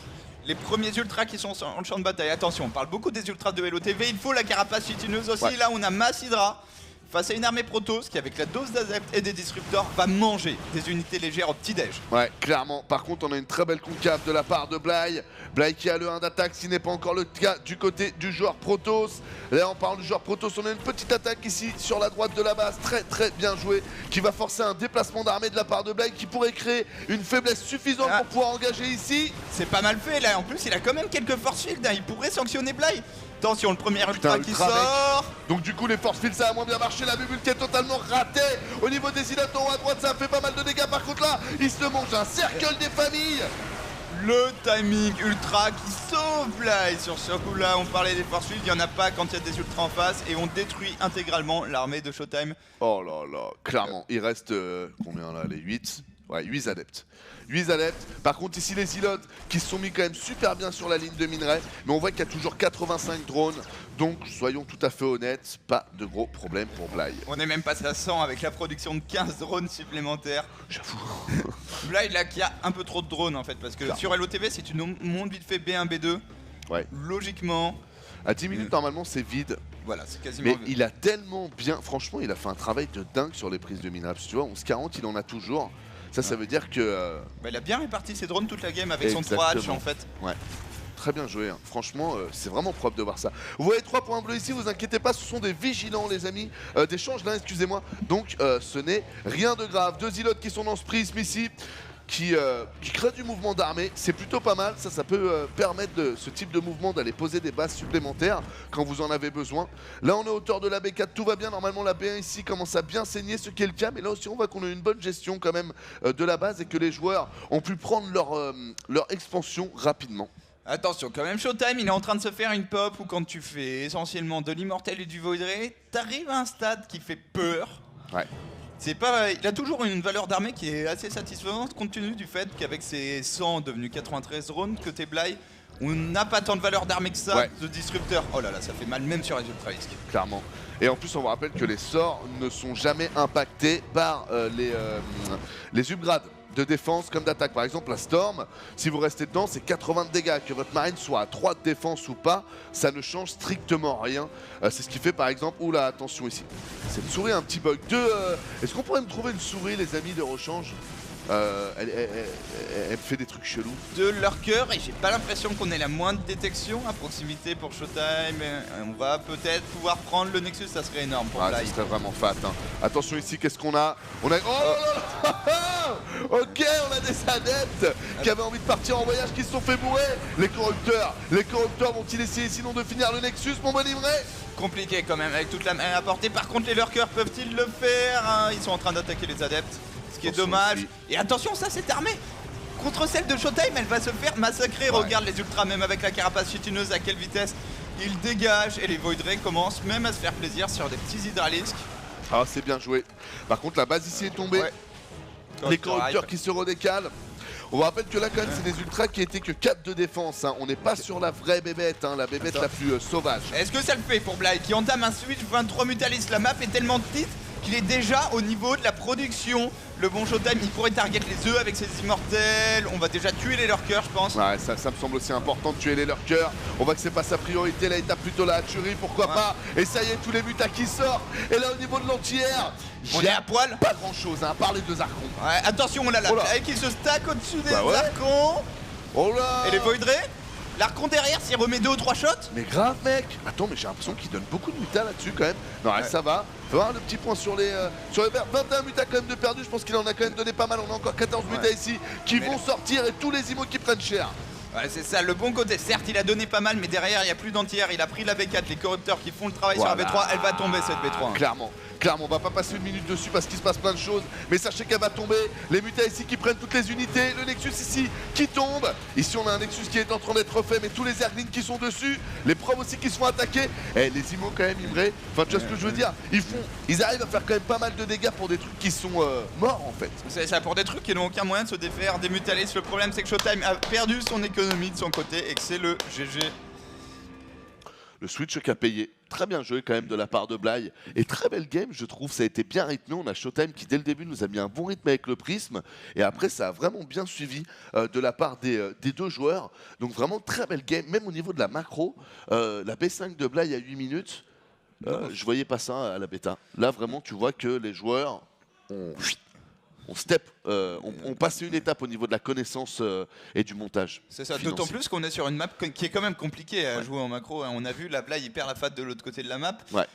Les premiers ultras qui sont en champ de bataille, attention, on parle beaucoup des ultras de LOTV, il faut la carapace chitineuse aussi, là on a Massidra face à une armée Protoss qui avec la dose d'adeptes et des disrupteurs va manger des unités légères au petit-déj. Ouais, clairement. Par contre, on a une très belle concave de la part de Bly. Bly qui a le 1 d'attaque, ce n'est pas encore le cas du côté du joueur Protoss. Là, on parle du joueur Protoss, on a une petite attaque ici sur la droite de la base, très bien jouée, qui va forcer un déplacement d'armée de la part de Bly qui pourrait créer une faiblesse suffisante pour pouvoir engager ici. C'est pas mal fait là, en plus il a quand même quelques force fields, hein. Il pourrait sanctionner Bly. Attention, le premier ultra qui sort. Donc du coup les force fields ça a moins bien marché, la bubule qui est totalement ratée. Au niveau des Ilatons à droite ça fait pas mal de dégâts, par contre là il se mange un cercle des familles. Le timing ultra qui sauve Bly sur ce coup là, on parlait des force fields, il n'y en a pas quand il y a des ultras en face et on détruit intégralement l'armée de Showtime. Oh là là, clairement, il reste combien là, les 8 ? Ouais, 8 adeptes. 8 adeptes. Par contre, ici, les Ilotes qui se sont mis quand même super bien sur la ligne de minerai. Mais on voit qu'il y a toujours 85 drones. Donc, soyons tout à fait honnêtes, pas de gros problème pour Bly. On est même passé à 100 avec la production de 15 drones supplémentaires. J'avoue. Bly, là, qui a un peu trop de drones en fait. Parce que sur LOTV, si tu montes vite fait B1, B2, logiquement. À 10 minutes, normalement, c'est vide. Voilà, c'est quasiment. Mais il a tellement bien. Franchement, il a fait un travail de dingue sur les prises de minerai. Tu vois, 11-40, il en a toujours. Ça veut dire que... il a bien réparti ses drones toute la game avec son 3H en fait. Ouais. Très bien joué, hein. Franchement c'est vraiment propre de voir ça. Vous voyez 3 points bleus ici, vous inquiétez pas, ce sont des vigilants les amis, d'échange là, excusez-moi. Donc ce n'est rien de grave. 2 Ilotes qui sont dans ce prisme ici. Qui crée du mouvement d'armée, c'est plutôt pas mal, ça peut permettre ce type de mouvement d'aller poser des bases supplémentaires quand vous en avez besoin. Là on est à hauteur de la B4, tout va bien, normalement la B1 ici commence à bien saigner, ce qui est le cas, mais là aussi on voit qu'on a une bonne gestion quand même de la base et que les joueurs ont pu prendre leur expansion rapidement. Attention, quand même Showtime, il est en train de se faire une pop où quand tu fais essentiellement de l'immortel et du Void Ray, t'arrives à un stade qui fait peur. Ouais. Il a toujours une valeur d'armée qui est assez satisfaisante compte tenu du fait qu'avec ses 100 devenus 93 drones côté Bly, on n'a pas tant de valeur d'armée que ça de disrupteur. Oh là là, ça fait mal même sur les ultra risques. Clairement. Et en plus on vous rappelle que les sorts ne sont jamais impactés par les upgrades de défense comme d'attaque. Par exemple la Storm, si vous restez dedans c'est 80 de dégâts, que votre marine soit à 3 de défense ou pas, ça ne change strictement rien. C'est ce qui fait par exemple, oula attention ici, cette souris a un petit bug. Est-ce qu'on pourrait me trouver une souris les amis de rechange? Elle fait des trucs chelous. De leur cœur, et j'ai pas l'impression qu'on ait la moindre détection à proximité pour Showtime. On va peut-être pouvoir prendre le Nexus, ça serait énorme pour Bly. Ça serait vraiment fat. Hein. Attention ici, qu'est-ce qu'on a? Oh là là. Ok, on a des adeptes qui avaient envie de partir en voyage, qui se sont fait bourrer. Les corrupteurs vont-ils essayer sinon de finir le Nexus, mon bon Imre? Compliqué quand même avec toute la main à portée. Par contre, les lurkers peuvent-ils le faire? Ils sont en train d'attaquer les adeptes. Ce qui est dommage. Et attention, ça cette armée contre celle de Showtime, elle va se faire massacrer. Regarde les ultras, même avec la carapace chitineuse, à quelle vitesse ils dégagent. Et les Void Ray commencent même à se faire plaisir sur des petits hydralisques. Ah, c'est bien joué. Par contre, la base ici est tombée. Les corrupteurs qui se redécalent. On vous rappelle que là quand même c'est des ultras qui étaient que 4 de défense, hein. On n'est pas sur la vraie bébête, hein, la bébête la plus sauvage. Est-ce que ça le fait pour Bly qui entame un switch 23 Mutalis? La map est tellement petite qu'il est déjà au niveau de la production. Le bon Showtime, il pourrait target les œufs avec ses immortels. On va déjà tuer les lurkers, je pense. Ouais, ça me semble aussi important de tuer les lurkers. On voit que c'est pas sa priorité, là il tape plutôt la hatcherie, pourquoi pas. Et ça y est, tous les mutas qui sortent. Et là au niveau de l'anti-air, on est à poil. Pas grand chose, hein, à part les 2 archons. Ouais, attention, on a la plaie qui se stack au-dessus des archons. Oh là. Et les Void Ray. L'archon derrière s'il remet 2 ou 3 shots. Mais grave mec. Attends, mais j'ai l'impression qu'il donne beaucoup de mutas là-dessus quand même. Non, ça va. Faut voir le petit point sur les verts. 21 mutas quand même de perdu. Je pense qu'il en a quand même donné pas mal. On a encore 14 mutas ici qui vont sortir et tous les immos qui prennent cher. Ouais, c'est ça, le bon côté. Certes, il a donné pas mal, mais derrière, il n'y a plus d'anti-air. Il a pris la V4, les corrupteurs qui font le travail sur la V3. Elle va tomber cette V3. Clairement. Clairement, on va pas passer une minute dessus parce qu'il se passe plein de choses. Mais sachez qu'elle va tomber. Les mutas ici qui prennent toutes les unités. Le Nexus ici qui tombe. Ici, on a un Nexus qui est en train d'être refait. Mais tous les Zerglings qui sont dessus. Les probes aussi qui se font attaquer. Et les immos quand même, Imre. Enfin, tu vois ce que je veux dire. Ils arrivent à faire quand même pas mal de dégâts pour des trucs qui sont morts en fait. C'est ça, pour des trucs qui n'ont aucun moyen de se défaire des Mutalis. Le problème, c'est que Showtime a perdu son économie de son côté et que c'est le GG. Le switch qui a payé. Très bien joué quand même de la part de Bly. Et très belle game, je trouve. Ça a été bien rythmé. On a Showtime qui, dès le début, nous a mis un bon rythme avec le prisme. Et après, ça a vraiment bien suivi de la part des deux joueurs. Donc vraiment, très belle game. Même au niveau de la macro, la B5 de Bly à 8 minutes, je voyais pas ça à la bêta. Là, vraiment, tu vois que les joueurs on passe une étape au niveau de la connaissance et du montage. C'est ça, d'autant plus qu'on est sur une map qui est quand même compliquée à jouer en macro. On a vu, la Bly, il perd la FAT de l'autre côté de la map. Ouais.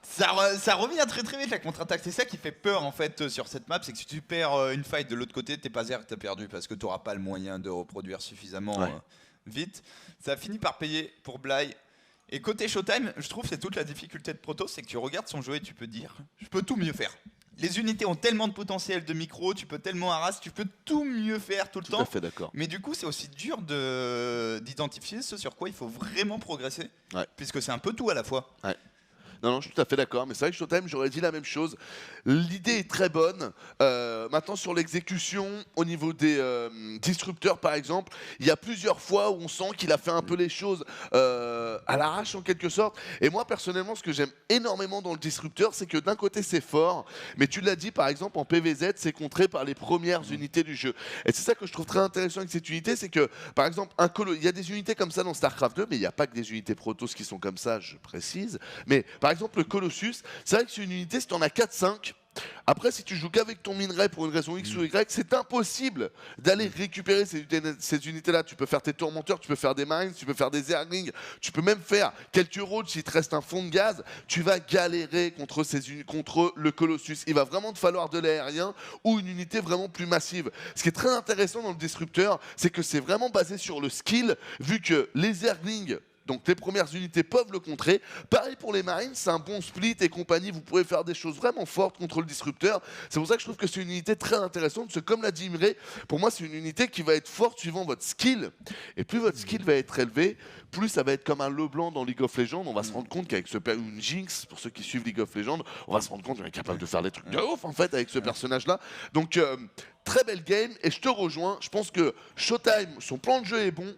Ça revient très très vite la contre-attaque. C'est ça qui fait peur en fait sur cette map, c'est que si tu perds une fight de l'autre côté, t'es pas zère, t'as perdu parce que t'auras pas le moyen de reproduire suffisamment vite. Ça a fini par payer pour Bly. Et côté Showtime, je trouve que c'est toute la difficulté de Protoss, c'est que tu regardes son jeu et tu peux dire, je peux tout mieux faire. Les unités ont tellement de potentiel de micro, tu peux tellement harass, tu peux tout mieux faire tout le temps. Tout à fait d'accord. Mais du coup, c'est aussi dur d'identifier ce sur quoi il faut vraiment progresser, puisque c'est un peu tout à la fois. Ouais. Non, je suis tout à fait d'accord, mais c'est vrai que Showtime, j'aurais dit la même chose. L'idée est très bonne. Maintenant, sur l'exécution, au niveau des disrupteurs, par exemple, il y a plusieurs fois où on sent qu'il a fait un peu les choses à l'arrache, en quelque sorte. Et moi, personnellement, ce que j'aime énormément dans le disrupteur, c'est que d'un côté, c'est fort, mais tu l'as dit, par exemple, en PVZ, c'est contré par les premières unités du jeu. Et c'est ça que je trouve très intéressant avec cette unité, c'est que, par exemple, il y a des unités comme ça dans StarCraft 2, mais il n'y a pas que des unités Protoss qui sont comme ça, je précise. Mais, par exemple, le Colossus, c'est vrai que c'est une unité, si tu en as 4-5, après, si tu joues qu'avec ton minerai pour une raison X ou Y, c'est impossible d'aller récupérer ces unités-là. Tu peux faire tes tourmenteurs, tu peux faire des mines, tu peux faire des zerglings, tu peux même faire quelques roads s'il te reste un fond de gaz. Tu vas galérer contre le Colossus. Il va vraiment te falloir de l'aérien ou une unité vraiment plus massive. Ce qui est très intéressant dans le disrupteur, c'est que c'est vraiment basé sur le skill, vu que les zerglings, donc les premières unités peuvent le contrer. Pareil pour les marines, c'est un bon split et compagnie. Vous pouvez faire des choses vraiment fortes contre le disrupteur. C'est pour ça que je trouve que c'est une unité très intéressante. Parce que comme l'a dit Imre, pour moi c'est une unité qui va être forte suivant votre skill. Et plus votre skill va être élevé, plus ça va être comme un Leblanc dans League of Legends. On va se rendre compte qu'avec une Jinx, pour ceux qui suivent League of Legends, on va se rendre compte qu'on est capable de faire des trucs de ouf en fait avec ce personnage-là. Donc très belle game et je te rejoins. Je pense que Showtime, son plan de jeu est bon.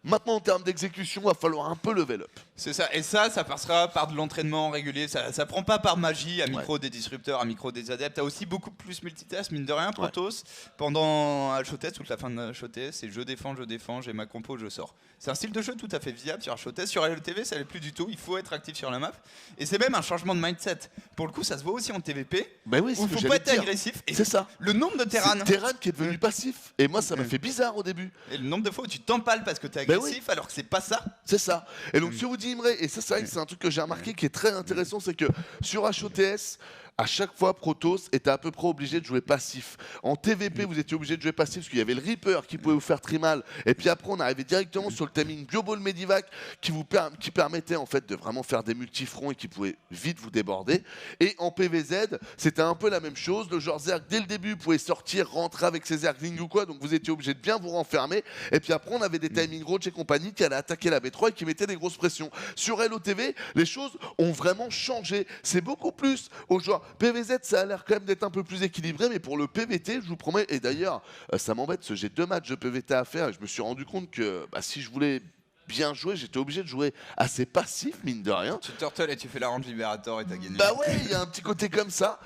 Maintenant, en termes d'exécution, il va falloir un peu level up. C'est ça, et ça passera par de l'entraînement régulier. Ça prend pas par magie à micro des disrupteurs, à micro des adeptes. T'as aussi beaucoup plus multitask, mine de rien, Protoss. Pendant un showtest, toute la fin de showtest, c'est je défends, j'ai ma compo, je sors. C'est un style de jeu tout à fait viable sur un showtest. Sur LTV, ça l'est plus du tout. Il faut être actif sur la map. Et c'est même un changement de mindset. Pour le coup, ça se voit aussi en TVP. Ben oui, où il faut pas être agressif. C'est ça. Le nombre de Terran. C'est Terran qui est devenu passif. Et moi, ça m'a fait bizarre au début. Et le nombre de fois où tu t'empales parce que t'es agressif alors que c'est pas ça. C'est ça. Et donc, si vous dites Imre, et ça, c'est vrai que c'est un truc que j'ai remarqué qui est très intéressant, c'est que sur HOTS, à chaque fois, Protoss était à peu près obligé de jouer passif. En TVP, vous étiez obligé de jouer passif parce qu'il y avait le Reaper qui pouvait vous faire très mal. Et puis après, on arrivait directement sur le timing Bioball Medivac qui permettait en fait de vraiment faire des multifronts et qui pouvait vite vous déborder. Et en PVZ, c'était un peu la même chose. Le genre Zerg, dès le début, pouvait sortir, rentrer avec ses Zerglings ou quoi. Donc vous étiez obligé de bien vous renfermer. Et puis après, on avait des timing Roach et compagnie qui allaient attaquer la B3 et qui mettaient des grosses pressions. Sur LOTV, les choses ont vraiment changé. C'est beaucoup plus au genre PVZ, ça a l'air quand même d'être un peu plus équilibré, mais pour le PVT, je vous promets, et d'ailleurs, ça m'embête parce que j'ai 2 matchs de PVT à faire et je me suis rendu compte que si je voulais bien jouer, j'étais obligé de jouer assez passif, mine de rien. Tu turtle et tu fais la range libérateur et t'as gagné. Bah ouais, il y a un petit côté comme ça.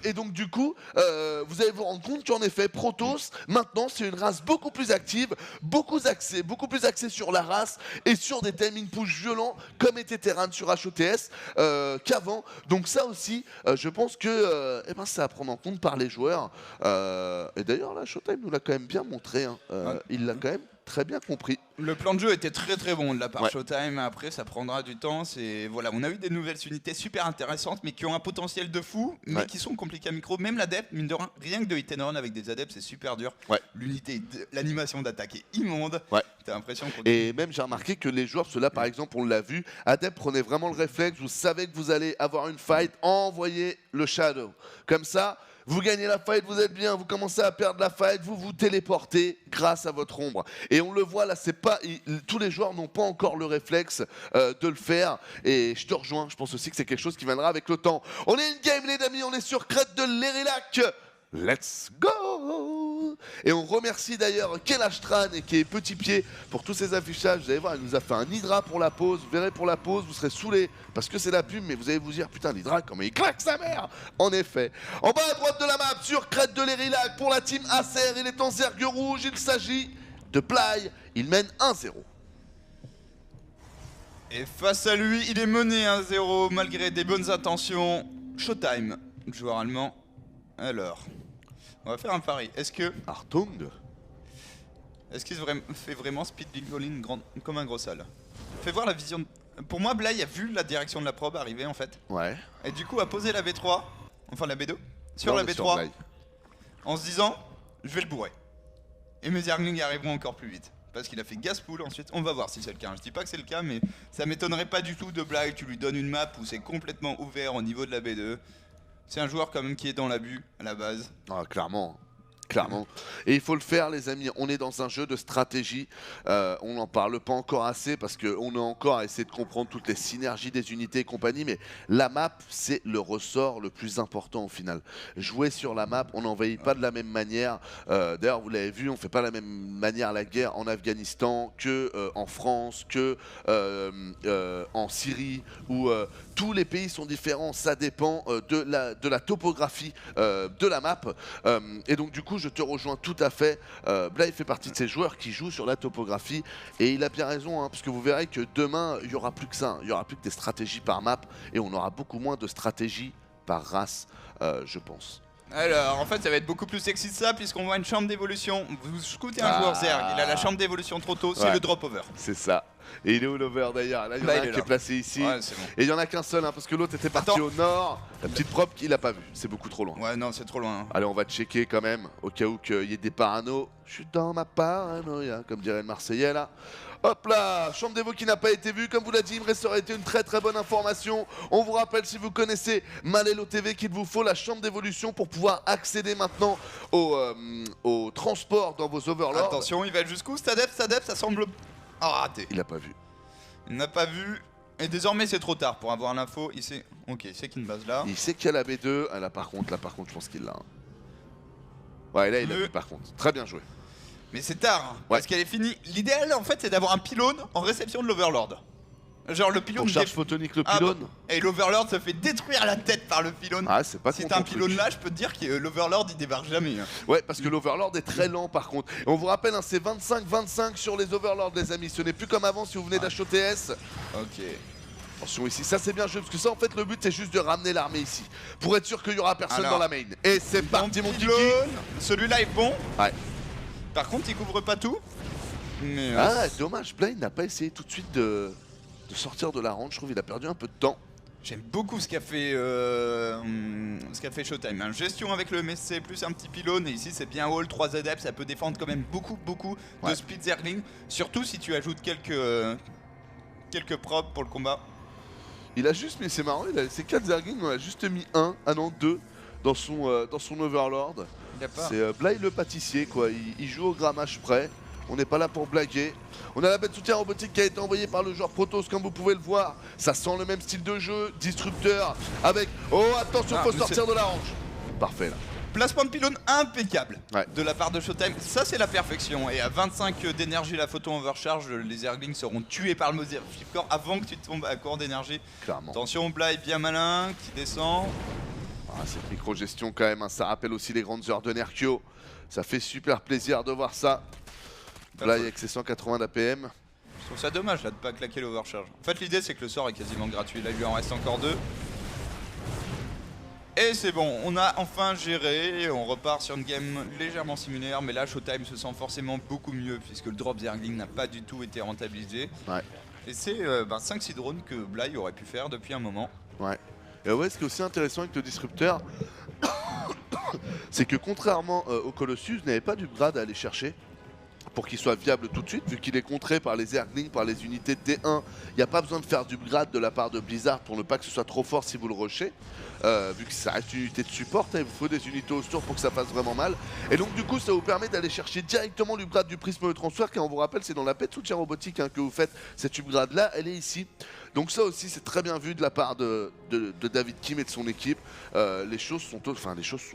Et donc du coup, vous allez vous rendre compte qu'en effet, Protoss, maintenant, c'est une race beaucoup plus active, beaucoup plus axée sur la race et sur des timing push violents, comme était Terran sur HOTS qu'avant. Donc ça aussi, je pense que c'est à prendre en compte par les joueurs. Et d'ailleurs, là, Showtime nous l'a quand même bien montré. Il l'a quand même très bien compris. Le plan de jeu était très très bon de la part Showtime. Après, ça prendra du temps. Voilà, on a eu des nouvelles unités super intéressantes, mais qui ont un potentiel de fou, mais qui sont compliquées à micro. Même l'adepte, mine de rien que de hit and run avec des adeptes, c'est super dur. L'unité, l'animation d'attaque est immonde. T'as l'impression qu'on... Et même j'ai remarqué que les joueurs, ceux-là par exemple, on l'a vu, adepte prenez vraiment le réflexe. Vous savez que vous allez avoir une fight, envoyez le shadow. Comme ça, vous gagnez la fight, vous êtes bien, vous commencez à perdre la fight, vous vous téléportez grâce à votre ombre. Et on le voit là, tous les joueurs n'ont pas encore le réflexe de le faire. Et je te rejoins, je pense aussi que c'est quelque chose qui viendra avec le temps. On est une game les amis, on est sur Crête de l'Erilac. Let's go! Et on remercie d'ailleurs Kelastran et qui est Petit Pied pour tous ces affichages. Vous allez voir, il nous a fait un Hydra pour la pause. Vous verrez pour la pause, vous serez saoulés parce que c'est la pub, mais vous allez vous dire putain, l'Hydra, comment il claque sa mère. En effet. En bas à droite de la map, sur Crête de l'Érilac, pour la team Acer, il est en zergue rouge. Il s'agit de Bly. Il mène 1-0. Et face à lui, il est mené 1-0 malgré des bonnes intentions. Showtime, joueur allemand. Alors, on va faire un pari. Est-ce que Artung. Est-ce qu'il fait vraiment speed Lincoln comme un gros sale? Fais voir la vision. Pour moi, Bly a vu la direction de la probe arriver en fait. Ouais. Et du coup a posé la V3, enfin la B2, sur Non, la mais B3, sur en se disant, je vais le bourrer. Et mes Zerglings arriveront encore plus vite. Parce qu'il a fait gas pool ensuite, on va voir si c'est le cas. Je dis pas que c'est le cas, mais ça m'étonnerait pas du tout de Bly. Tu lui donnes une map où c'est complètement ouvert au niveau de la B2. C'est un joueur quand même qui est dans l'abus à la base. Ah, clairement. Clairement. Et il faut le faire, les amis. On est dans un jeu de stratégie. On n'en parle pas encore assez parce qu'on est encore à essayer de comprendre toutes les synergies des unités et compagnie. Mais la map, c'est le ressort le plus important au final. Jouer sur la map, on n'envahit pas de la même manière. D'ailleurs, vous l'avez vu, on ne fait pas de la même manière la guerre en Afghanistan que en France, que en Syrie, où tous les pays sont différents. Ça dépend de la topographie de la map. Et donc, du coup, je te rejoins tout à fait. Bly fait partie de ces joueurs qui jouent sur la topographie et il a bien raison, hein, parce que vous verrez que demain, il n'y aura plus que ça. Il n'y aura plus que des stratégies par map et on aura beaucoup moins de stratégies par race, je pense. Alors, en fait, ça va être beaucoup plus sexy de ça, puisqu'on voit une chambre d'évolution. Vous scoutez un joueur Zerg, il a la chambre d'évolution trop tôt, c'est le drop over. C'est ça. Et il est où l'over d'ailleurs? Là, il y en a un qui est placé ici. Ouais, bon. Et il n'y en a qu'un seul, hein, parce que l'autre était parti au nord. La petite prop qu'il n'a pas vu, c'est beaucoup trop loin. Ouais, non, c'est trop loin. Hein. Allez, on va checker quand même, au cas où qu'il y ait des paranos. Je suis dans ma paranoïa, comme dirait le Marseillais là. Hop là, chambre d'évo qui n'a pas été vue, comme vous l'a dit, Imre, ça aurait été une très bonne information. On vous rappelle, si vous connaissez Malelo TV, qu'il vous faut la chambre d'évolution pour pouvoir accéder maintenant au transport dans vos overlords. Attention, il va jusqu'où Stadep, ça semble... Oh, raté. Il n'a pas vu. Il n'a pas vu. Et désormais, c'est trop tard pour avoir l'info. Il sait... Ok, il sait qu'il y a une base là. Il sait qu'il y a la B2. Ah, là, par contre, je pense qu'il l'a. Ouais, là, il a vu, par contre. Très bien joué. Mais c'est tard, parce qu'elle est finie. L'idéal, en fait, c'est d'avoir un pylône en réception de l'Overlord. Genre le pylône... Pour charge photonique, le pylône. Et l'Overlord se fait détruire la tête par le pylône. Ah, c'est pas si t'as un pylône là, je peux te dire que l'Overlord, il débarque jamais. Hein. Ouais, parce que l'Overlord est très lent, par contre. Et on vous rappelle, hein, c'est 25-25 sur les Overlords, les amis. Ce n'est plus comme avant si vous venez d'HOTS. Ok. Attention ici, ça c'est bien joué, parce que ça en fait le but c'est juste de ramener l'armée ici pour être sûr qu'il y aura personne dans la main. Et c'est parti mon kiki. Celui-là est bon. Ouais. Par contre il couvre pas tout. Mais dommage, Bly n'a pas essayé tout de suite de sortir de la ronde, je trouve qu'il a perdu un peu de temps. J'aime beaucoup ce qu'a fait Showtime. Hein. Gestion avec le MSC plus un petit pylône et ici c'est bien Hall, 3 adeptes, ça peut défendre quand même beaucoup de speed Zergling. Surtout si tu ajoutes quelques props pour le combat. Il a juste, mais c'est marrant, il a laissé 4 Zerglings, on a juste mis 1, ah non 2 dans son Overlord. C'est Bly le pâtissier quoi, il joue au grammage près, on n'est pas là pour blaguer. On a la bête soutien robotique qui a été envoyée par le joueur Protoss comme vous pouvez le voir. Ça sent le même style de jeu, disrupteur avec... Oh attention, faut sortir de la range. Parfait là. Placement de pylône impeccable de la part de Showtime, ça c'est la perfection. Et à 25 d'énergie la photo overcharge, les Zerglings seront tués par le Mozilla Flipcore avant que tu tombes à court d'énergie. Clairement. Attention, Bly bien malin, qui descend. Ah, cette micro-gestion quand même, hein, ça rappelle aussi les grandes heures de Nerkio. Ça fait super plaisir de voir ça. Bly avec ses 180 d'APM. Je trouve ça dommage là de pas claquer l'overcharge. En fait l'idée c'est que le sort est quasiment gratuit, là il lui en reste encore 2. Et c'est bon, on a enfin géré, on repart sur une game légèrement similaire, mais là Showtime se sent forcément beaucoup mieux puisque le drop Zergling n'a pas du tout été rentabilisé. Ouais. Et c'est 5-6 drones que Bly aurait pu faire depuis un moment. Ouais. Et ouais, ce qui est aussi intéressant avec le disrupteur, c'est que contrairement au Colossus, vous n'avez pas du grade à aller chercher pour qu'il soit viable tout de suite, vu qu'il est contré par les Zerglings, par les unités de T1. Il n'y a pas besoin de faire du grade de la part de Blizzard pour ne pas que ce soit trop fort si vous le rushez. Vu que ça reste une unité de support, il vous faut des unités au tour pour que ça fasse vraiment mal. Et donc du coup ça vous permet d'aller chercher directement l'upgrade du prisme de transfert, car on vous rappelle c'est dans la paix de soutien robotique hein, que vous faites cette upgrade là, elle est ici. Donc ça aussi c'est très bien vu de la part de David Kim et de son équipe. Les choses sont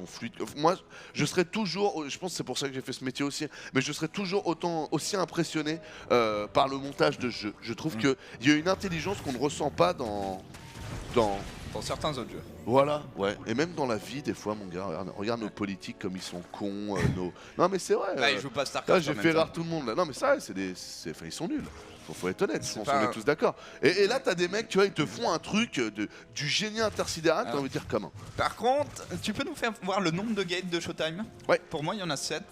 fluides. Moi je serais toujours, je pense que c'est pour ça que j'ai fait ce métier aussi, mais je serais toujours aussi impressionné par le montage de jeu. Je trouve qu'il y a une intelligence qu'on ne ressent pas dans certains autres jeux. Voilà, ouais. Et même dans la vie, des fois, mon gars, regarde nos politiques comme ils sont cons. Non, mais c'est vrai. Là, ils jouent pas StarCraft. Là, j'ai fait rare tout le monde. Là. Non, mais ça, ils sont nuls. Faut être honnête, on est tous d'accord. Et là, t'as des mecs, tu vois, ils te font un truc du génie intersidéral, t'as envie de dire comment. Par contre, tu peux nous faire voir le nombre de gates de Showtime? Ouais. Pour moi, il y en a 7.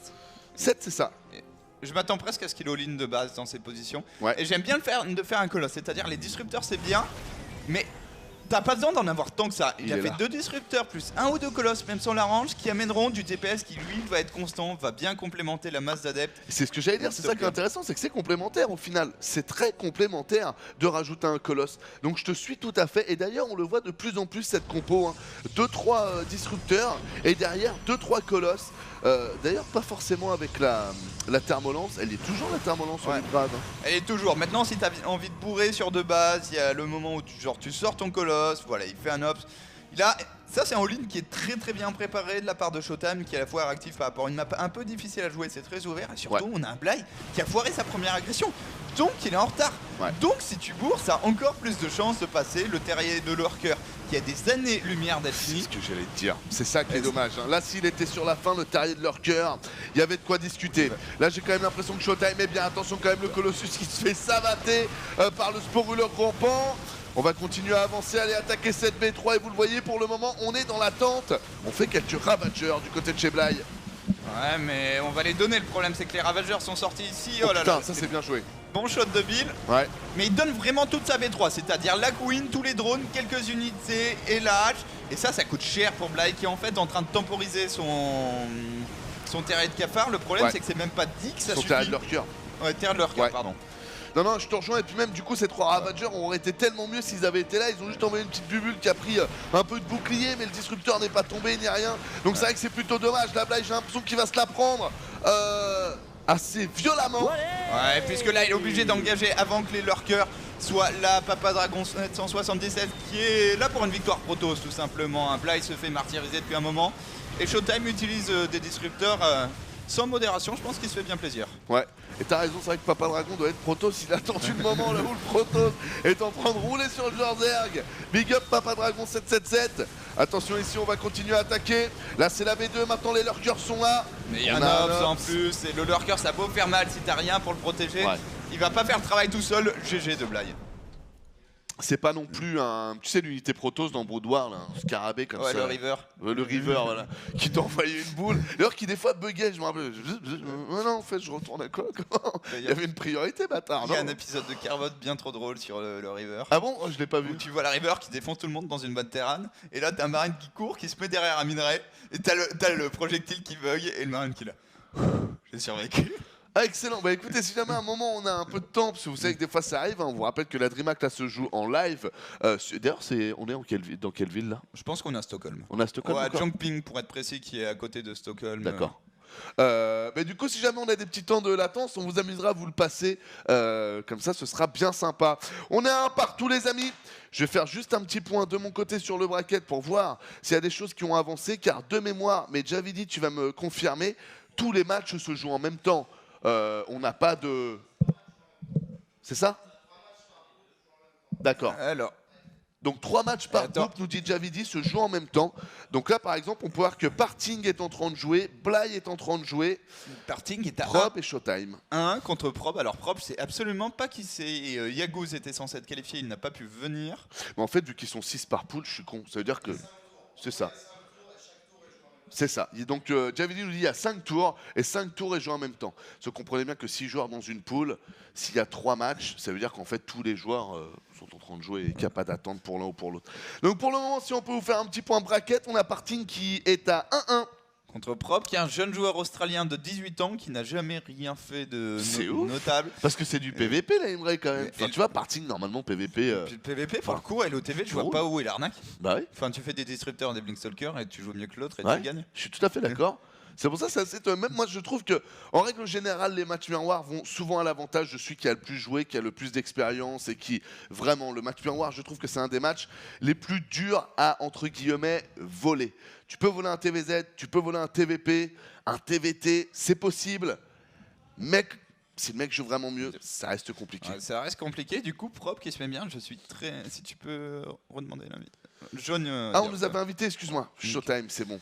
7, c'est ça. Je m'attends presque à ce qu'il all-in de base dans ces positions. Ouais. Et j'aime bien de faire un colosse, c'est-à-dire les disrupteurs, c'est bien, mais t'as pas besoin d'en avoir tant que ça. Il a fait 2 disrupteurs plus 1 ou 2 colosses, même sans la range, qui amèneront du TPS qui lui va être constant, va bien complémenter la masse d'adeptes. C'est ce que j'allais dire, c'est ça qui est intéressant, c'est que c'est complémentaire au final. C'est très complémentaire de rajouter un colosse. Donc je te suis tout à fait. Et d'ailleurs, on le voit de plus en plus cette compo. 2-3 disrupteurs et derrière 2-3 colosses. D'ailleurs, pas forcément avec la thermolance. Elle est toujours la thermolance sur les grades. Elle est toujours. Maintenant, si t'as envie de bourrer sur 2 bases, il y a le moment où tu sors ton colosse, voilà, il fait un ops. Ça, c'est un all-in qui est très très bien préparé de la part de Showtime, qui est à la fois réactif par rapport à une map un peu difficile à jouer, c'est très ouvert, et surtout on a un Bly qui a foiré sa première agression, donc il est en retard. Donc si tu bourres, ça a encore plus de chances de passer le terrier de Lurker, qui a des années-lumière d'être fini. C'est ce que j'allais te dire, c'est ça qui est dommage. Là, s'il était sur la fin, le terrier de Lurker, il y avait de quoi discuter. Là, j'ai quand même l'impression que Showtime est bien. Attention quand même, le Colossus qui se fait savater par le Sporuleur rampant. On va continuer à avancer, aller attaquer cette B3 et vous le voyez pour le moment on est dans l'attente. On fait quelques ravageurs du côté de chez Bly. Ouais mais on va les donner, le problème c'est que les ravageurs sont sortis ici. Oh là putain, là, ça c'est bien joué. Bon shot de Bill. Ouais. Mais il donne vraiment toute sa B3, c'est-à-dire la Queen, tous les drones, quelques unités et la hache. Et ça coûte cher pour Bly qui est en fait en train de temporiser son terrier de cafard. Le problème c'est que c'est même pas dit que ça suffit. Son terrier de Lurker. Ouais, terrier de Lurker, pardon. Non, je te rejoins. Et puis même, du coup, ces 3 Ravagers auraient été tellement mieux s'ils avaient été là. Ils ont juste envoyé une petite bubule qui a pris un peu de bouclier, mais le disrupteur n'est pas tombé ni rien. Donc c'est vrai que c'est plutôt dommage. La Bly, j'ai l'impression qu'il va se la prendre assez violemment. Ouais, puisque là, il est obligé d'engager avant que les Lurkers soient là. Papa Dragon 777 qui est là pour une victoire Protoss, tout simplement. Un Bly se fait martyriser depuis un moment. Et Showtime utilise des disrupteurs sans modération. Je pense qu'il se fait bien plaisir. Ouais. Et t'as raison, c'est vrai que Papa Dragon doit être Protoss, il a attendu le moment là où le Protoss est en train de rouler sur le Jorzerg. Big up Papa Dragon 777. Attention ici, on va continuer à attaquer. Là c'est la B2, maintenant les Lurkers sont là. Mais il y a un Ops en plus, et le Lurker ça peut faire mal si t'as rien pour le protéger. Il va pas faire le travail tout seul, GG de Bly. C'est pas non plus un... Tu sais l'unité Protoss dans Brood War, là, un scarabée comme ça. Le River. Le River, voilà. Qui t'envoyait une boule. D'ailleurs qui des fois buguait, je me rappelle. Non, en fait, je retourne à quoi? Il y avait une priorité, bâtard. Il y a un épisode de Carvot bien trop drôle sur le River. Ah bon? Je l'ai pas vu. Où tu vois la River qui défonce tout le monde dans une bonne terrane. Et là, t'as un marine qui court, qui se met derrière un minerai. Et t'as le projectile qui bug et le marine qui l'a. J'ai survécu. Ah excellent, bah écoutez, si jamais à un moment on a un peu de temps, parce que vous savez que des fois ça arrive, hein, on vous rappelle que la DreamHack là se joue en live. D'ailleurs, on est dans quelle ville là? Je pense qu'on est à Stockholm. On est à Stockholm. Ouais, à Jönköping pour être précis, qui est à côté de Stockholm. D'accord. Mais du coup, si jamais on a des petits temps de latence, on vous amusera à vous le passer. Comme ça, ce sera bien sympa. On est à un partout, les amis. Je vais faire juste un petit point de mon côté sur le bracket pour voir s'il y a des choses qui ont avancé. Car de mémoire, mais Javidi, tu vas me confirmer, tous les matchs se jouent en même temps. On n'a pas de... C'est ça? D'accord. Alors. Donc 3 matchs par groupe, nous dit Javidi, se jouent en même temps. Donc là, par exemple, on peut voir que Parting est en train de jouer, Bly est en train de jouer, Parting est à Prob et Showtime. 1 contre Prob. Alors Prob, c'est absolument pas qui c'est. Yaguz était censé être qualifié, il n'a pas pu venir. Mais en fait, vu qu'ils sont 6 par pool, je suis con. Ça veut dire que... C'est ça. C'est ça. Donc Javidi nous dit il y a 5 tours et 5 tours et jouent en même temps. Vous comprenez bien que 6 joueurs dans une poule, s'il y a 3 matchs, ça veut dire qu'en fait tous les joueurs sont en train de jouer et qu'il n'y a pas d'attente pour l'un ou pour l'autre. Donc pour le moment, si on peut vous faire un petit point bracket, on a Parting qui est à 1-1. Contre Prob, qui est un jeune joueur australien de 18 ans qui n'a jamais rien fait de notable. Parce que c'est du PVP là, Imre, quand même. Enfin, tu vois, Parting, normalement, PVP. PVP, pour le coup, à l'OTV, je vois pas où est l'arnaque. Bah oui. Enfin, tu fais des disrupteurs, des Blinkstalkers et tu joues mieux que l'autre et tu gagnes. Je suis tout à fait d'accord. C'est pour ça que c'est assez étonnant. Même moi, je trouve que, en règle générale, les matchs miroirs vont souvent à l'avantage de celui qui a le plus joué, qui a le plus d'expérience et qui, vraiment, le match miroir, je trouve que c'est un des matchs les plus durs à, entre guillemets, voler. Tu peux voler un TVZ, tu peux voler un TVP, un TVT, c'est possible. Mec, si le mec joue vraiment mieux, ça reste compliqué. Ouais, ça reste compliqué. Du coup, Prop qui se met bien, je suis très. Si tu peux redemander l'invite. Jaune. On nous avait invité, excuse-moi. Showtime, c'est bon.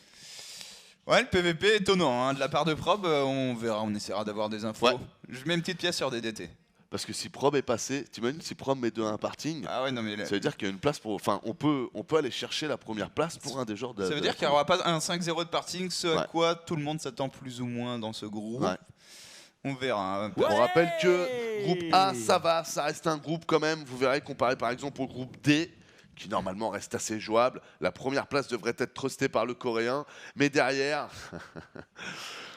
Ouais, le PVP étonnant, hein. De la part de Prob, on verra, on essaiera d'avoir des infos. Ouais. Je mets une petite pièce sur DDT. Parce que si Prob est passé, t'imagines si Prob met 2-1 parting, ah ouais, non, mais ça veut dire qu'il y a une place pour. Enfin, on peut aller chercher la première place pour un des genres de. Ça veut dire qu'il n'y aura pas un 5-0 de parting, ce à quoi tout le monde s'attend plus ou moins dans ce groupe. Ouais. On verra. On rappelle que groupe A, ça va, ça reste un groupe quand même. Vous verrez, comparé par exemple au groupe D, qui normalement reste assez jouable. La première place devrait être trustée par le Coréen. Mais derrière,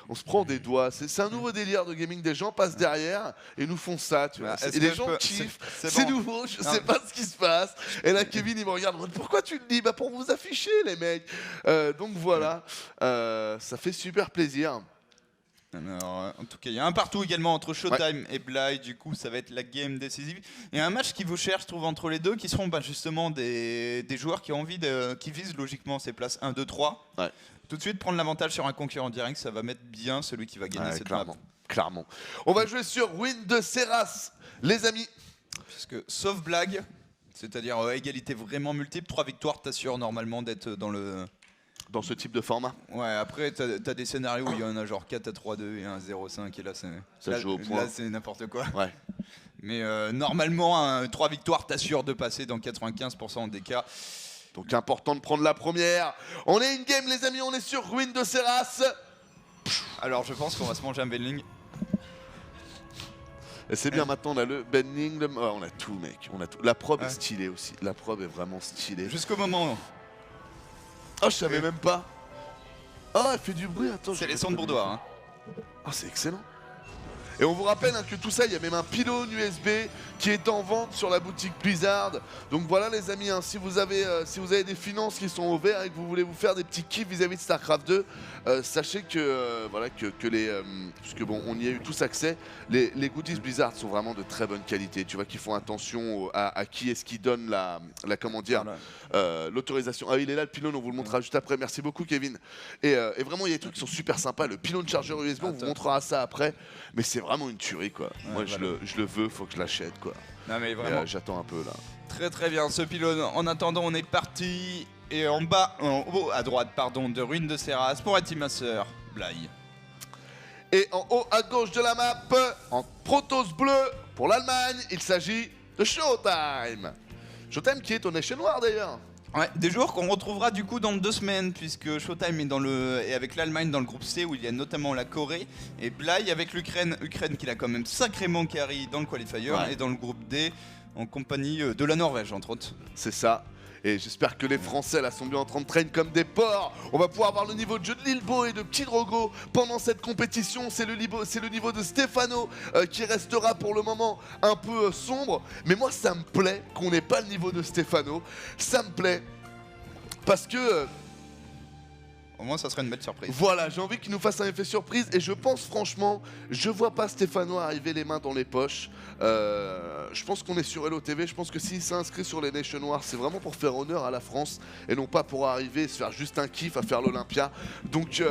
on se prend des doigts. C'est un nouveau délire de gaming. Des gens passent derrière et nous font ça. Tu vois. Et les gens kiffent. C'est bon. Nouveau, je sais pas ce qui se passe. Et là, Kevin, il me regarde. Pourquoi tu le dis? Bah, pour vous afficher, les mecs. Donc voilà, ça fait super plaisir. Alors, en tout cas, il y a un partout également entre Showtime et Bly. Du coup, ça va être la game décisive. Il y a un match qui vaut cher, je trouve, entre les deux, qui seront justement des joueurs qui ont envie qui visent logiquement ces places 1, 2, 3. Ouais. Tout de suite, prendre l'avantage sur un concurrent direct, ça va mettre bien celui qui va gagner cette map. Clairement. On va jouer sur Win de Seras, les amis. Puisque, sauf blague, c'est-à-dire égalité vraiment multiple, 3 victoires t'assure normalement d'être dans ce type de format. Ouais, après, t'as des scénarios où il y en a genre 4 à 3-2 et 1 0-5, et là, ça joue au point. Là, c'est n'importe quoi. Ouais. Mais normalement, 3 victoires t'assurent de passer dans 95% des cas. Donc, important de prendre la première. On est in-game, les amis, on est sur Ruine de Seras. Alors, je pense qu'on va se manger un Benling. Et c'est bien, maintenant, on a le Benling, on a tout, mec. On a tout. La probe est stylée aussi. La probe est vraiment stylée. Jusqu'au moment... Oh, je savais même pas. Oh, elle fait du bruit, attends. C'est les sons de Bourdois. Hein. Oh, c'est excellent. Et on vous rappelle que tout ça, il y a même un pylône USB qui est en vente sur la boutique Blizzard. Donc voilà les amis, si vous avez des finances qui sont au vert et que vous voulez vous faire des petits kiffs vis-à-vis de StarCraft 2, sachez que parce que bon, on y a eu tous accès, les goodies Blizzard sont vraiment de très bonne qualité. Tu vois qu'ils font attention à qui est-ce qui donne l'autorisation. Ah, il est là le pylône, on vous le montrera juste après. Merci beaucoup Kevin. Et vraiment il y a des trucs qui sont super sympas. Le pylône chargeur USB, on vous montrera ça après. Mais c'est vraiment une tuerie quoi. Ouais, moi je le veux, faut que je l'achète quoi. Non mais vraiment. J'attends un peu là. Très très bien ce pylône. En attendant on est parti. Et en bas, en haut à droite pardon, de Ruine de Seras pour Atimasseur, Bly. Et en haut à gauche de la map, en Protoss bleu pour l'Allemagne, il s'agit de Showtime. Showtime qui est au Nation War d'ailleurs. Ouais, des joueurs qu'on retrouvera du coup dans 2 semaines, puisque Showtime est avec l'Allemagne dans le groupe C où il y a notamment la Corée, et Bly avec l'Ukraine qui l'a quand même sacrément carry dans le qualifier, et dans le groupe D en compagnie de la Norvège entre autres. C'est ça. Et j'espère que les Français là sont bien en train de train comme des porcs. On va pouvoir voir le niveau de jeu de Lilbo et de Petit Drogo pendant cette compétition. C'est le niveau de Stefano qui restera pour le moment un peu sombre. Mais moi ça me plaît qu'on n'ait pas le niveau de Stefano. Ça me plaît parce que... Au moins ça serait une belle surprise. Voilà, j'ai envie qu'il nous fasse un effet surprise. Et je pense franchement, je vois pas Stefano arriver les mains dans les poches. Je pense qu'on est sur Hello TV. Je pense que s'il s'inscrit sur les Nations Noirs, c'est vraiment pour faire honneur à la France et non pas pour arriver et se faire juste un kiff à faire l'Olympia. Donc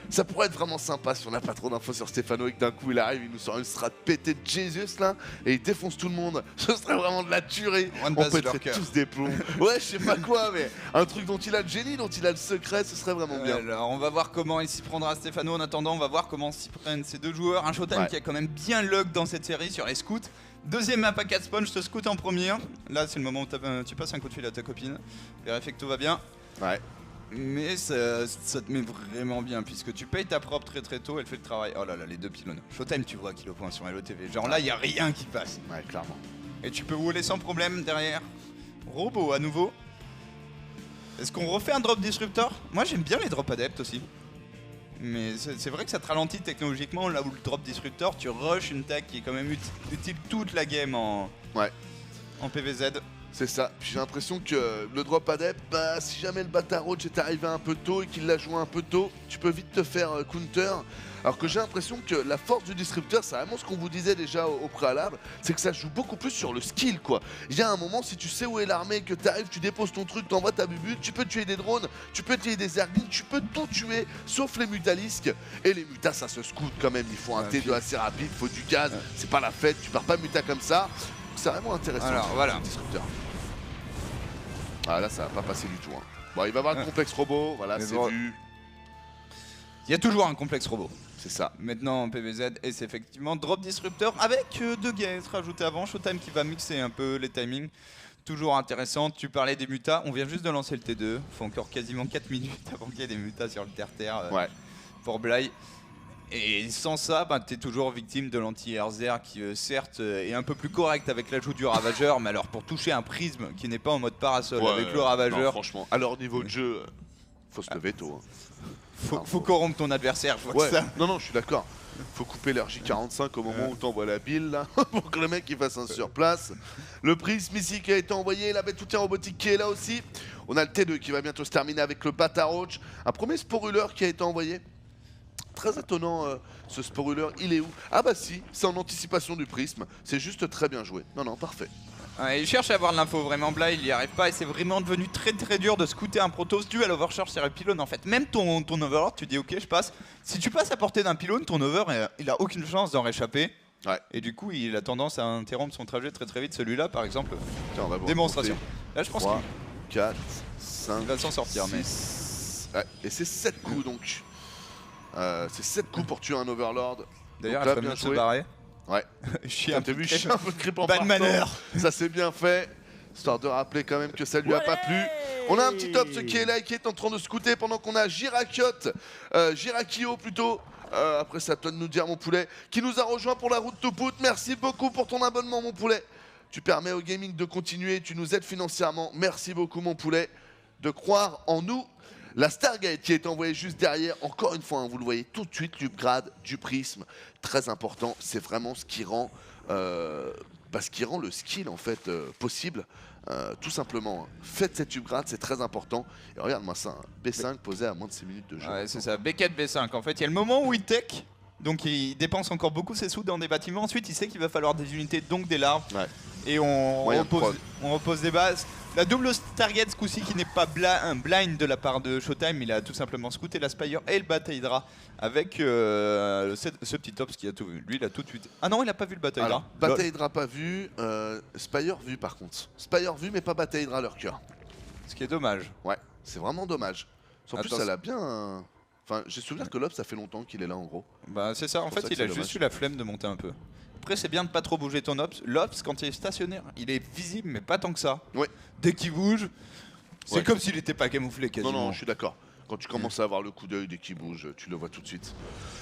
ça pourrait être vraiment sympa si on n'a pas trop d'infos sur Stefano et que d'un coup il arrive, il nous sort une strat pété de Jesus là et il défonce tout le monde. Ce serait vraiment de la tuerie. On pèterait tous des plombs. Ouais, je sais pas quoi, mais un truc dont il a le génie, dont il a le secret, ce serait vraiment bien. Alors on va voir comment il s'y prendra Stefano. En attendant, on va voir comment s'y prennent ces deux joueurs. Un Showtime qui a quand même bien luck dans cette série sur les scouts. Deuxième map à 4 spawns, je te scout en premier. Là c'est le moment où tu passes un coup de fil à ta copine. Vérifie que tout va bien. Ouais. Mais ça te met vraiment bien puisque tu payes ta propre très tôt, elle fait le travail. Oh là là, les deux pylônes. Showtime, tu vois qu'il est au point sur LOTV. Genre là, il n'y a rien qui passe. Ouais, clairement. Et tu peux rouler sans problème derrière. Robot à nouveau. Est-ce qu'on refait un drop disruptor? Moi j'aime bien les drops adeptes aussi. Mais c'est vrai que ça te ralentit technologiquement. Là où le drop disruptor, tu rush une tech qui est quand même utile toute la game en PVZ. C'est ça. Puis j'ai l'impression que le drop adept, bah, si jamais le Bataroach est arrivé un peu tôt et qu'il l'a joué un peu tôt, tu peux vite te faire counter. Alors que j'ai l'impression que la force du disrupteur, c'est vraiment ce qu'on vous disait déjà au préalable, c'est que ça joue beaucoup plus sur le skill, quoi. Il y a un moment, si tu sais où est l'armée, que tu arrives, tu déposes ton truc, t'envoies ta bubule, tu peux tuer des drones, tu peux tuer des erglings, tu peux tout tuer, sauf les mutalisques. Et les mutas, ça se scoute quand même. Il faut un T2 assez rapide, il faut du gaz, c'est pas la fête, tu pars pas muta comme ça. C'est vraiment intéressant. Alors voilà. Le disrupteur. Ah là, ça va pas passer du tout. Hein. Bon, il va avoir le complexe robot, voilà, c'est vu. Il y a toujours un complexe robot. C'est ça. Maintenant en PVZ, et c'est effectivement Drop Disruptor avec 2 gates rajoutés avant. Showtime qui va mixer un peu les timings. Toujours intéressant. Tu parlais des mutas, on vient juste de lancer le T2. Il faut encore quasiment 4 minutes avant qu'il y ait des mutas sur le terre-terre pour Bly. Et sans ça, bah, tu es toujours victime de l'anti-Herzer qui certes est un peu plus correct avec l'ajout du Ravageur, mais alors pour toucher un prisme qui n'est pas en mode parasol avec le Ravageur... Non, franchement, à leur niveau de jeu, faut se lever tôt. Hein. Faut corrompre ton adversaire, je vois ça. Non, je suis d'accord. Faut couper l'RJ45 au moment où t'envoies la bille là, pour que le mec il fasse un surplace. Le prisme ici qui a été envoyé, la bête soutien robotique qui est là aussi. On a le T2 qui va bientôt se terminer avec le Bataroach. Un premier sporuleur qui a été envoyé. Très étonnant ce sporuleur, il est où? Ah bah si, c'est en anticipation du prisme. C'est juste très bien joué. Non, parfait. Il cherche à avoir l'info vraiment Bly, il n'y arrive pas et c'est vraiment devenu très dur de scouter un Protoss dû à l'overcharge sur le pylône en fait. Même ton overlord, tu dis ok je passe. Si tu passes à portée d'un pylône, ton over il a aucune chance d'en réchapper. Et du coup il a tendance à interrompre son trajet très vite. Celui-là par exemple, tiens, on va démonstration. Là je pense 3, 4, 5, il va s'en sortir 6, mais... et c'est 7 coups donc. C'est 7 coups pour tuer un overlord. D'ailleurs elle bien se barrer. Ouais. T'as vu, chien un peu de creep en Bad manner. Ça c'est bien fait. Histoire de rappeler quand même que ça lui a pas plu. On a un petit Ops qui est là et qui est en train de scouter pendant qu'on a Girakio plutôt. Après c'est à toi de nous dire mon poulet. Qui nous a rejoint pour la route to put. Merci beaucoup pour ton abonnement mon poulet. Tu permets au gaming de continuer, tu nous aides financièrement. Merci beaucoup mon poulet de croire en nous. La Stargate qui est envoyée juste derrière, encore une fois, hein, vous le voyez tout de suite, l'upgrade du prisme, très important, c'est vraiment ce qui rend, le skill en fait possible, tout simplement. Hein. Faites cet upgrade, c'est très important. Et regarde-moi ça, hein, B5 posé à moins de 6 minutes de jeu. Ouais, c'est ça, B4, B5. En fait, il y a le moment où il tech, donc il dépense encore beaucoup ses sous dans des bâtiments. Ensuite, il sait qu'il va falloir des unités, donc des larves. Ouais. Et on repose des bases. La double Stargate ce coup-ci qui n'est pas un blind de la part de Showtime, il a tout simplement scouté la Spire et le Bata Hydra avec ce petit Ops qui a tout vu. Lui il a tout de suite... Ah non il a pas vu le Bata Hydra. Bata Hydra pas vu, Spire vu par contre. Spire vu mais pas Bata Hydra leur cœur. Ce qui est dommage. Ouais, c'est vraiment dommage. En plus elle a bien... Enfin j'ai souvenir que l'Ops ça fait longtemps qu'il est là en gros. Bah c'est ça, en fait il a juste eu la flemme de monter un peu. Après c'est bien de pas trop bouger ton Ops. L'Ops quand il est stationnaire, il est visible mais pas tant que ça. Ouais. Dès qu'il bouge, c'est comme s'il était pas camouflé quasiment. Non, je suis d'accord. Quand tu commences à avoir le coup d'œil dès qu'il bouge, tu le vois tout de suite.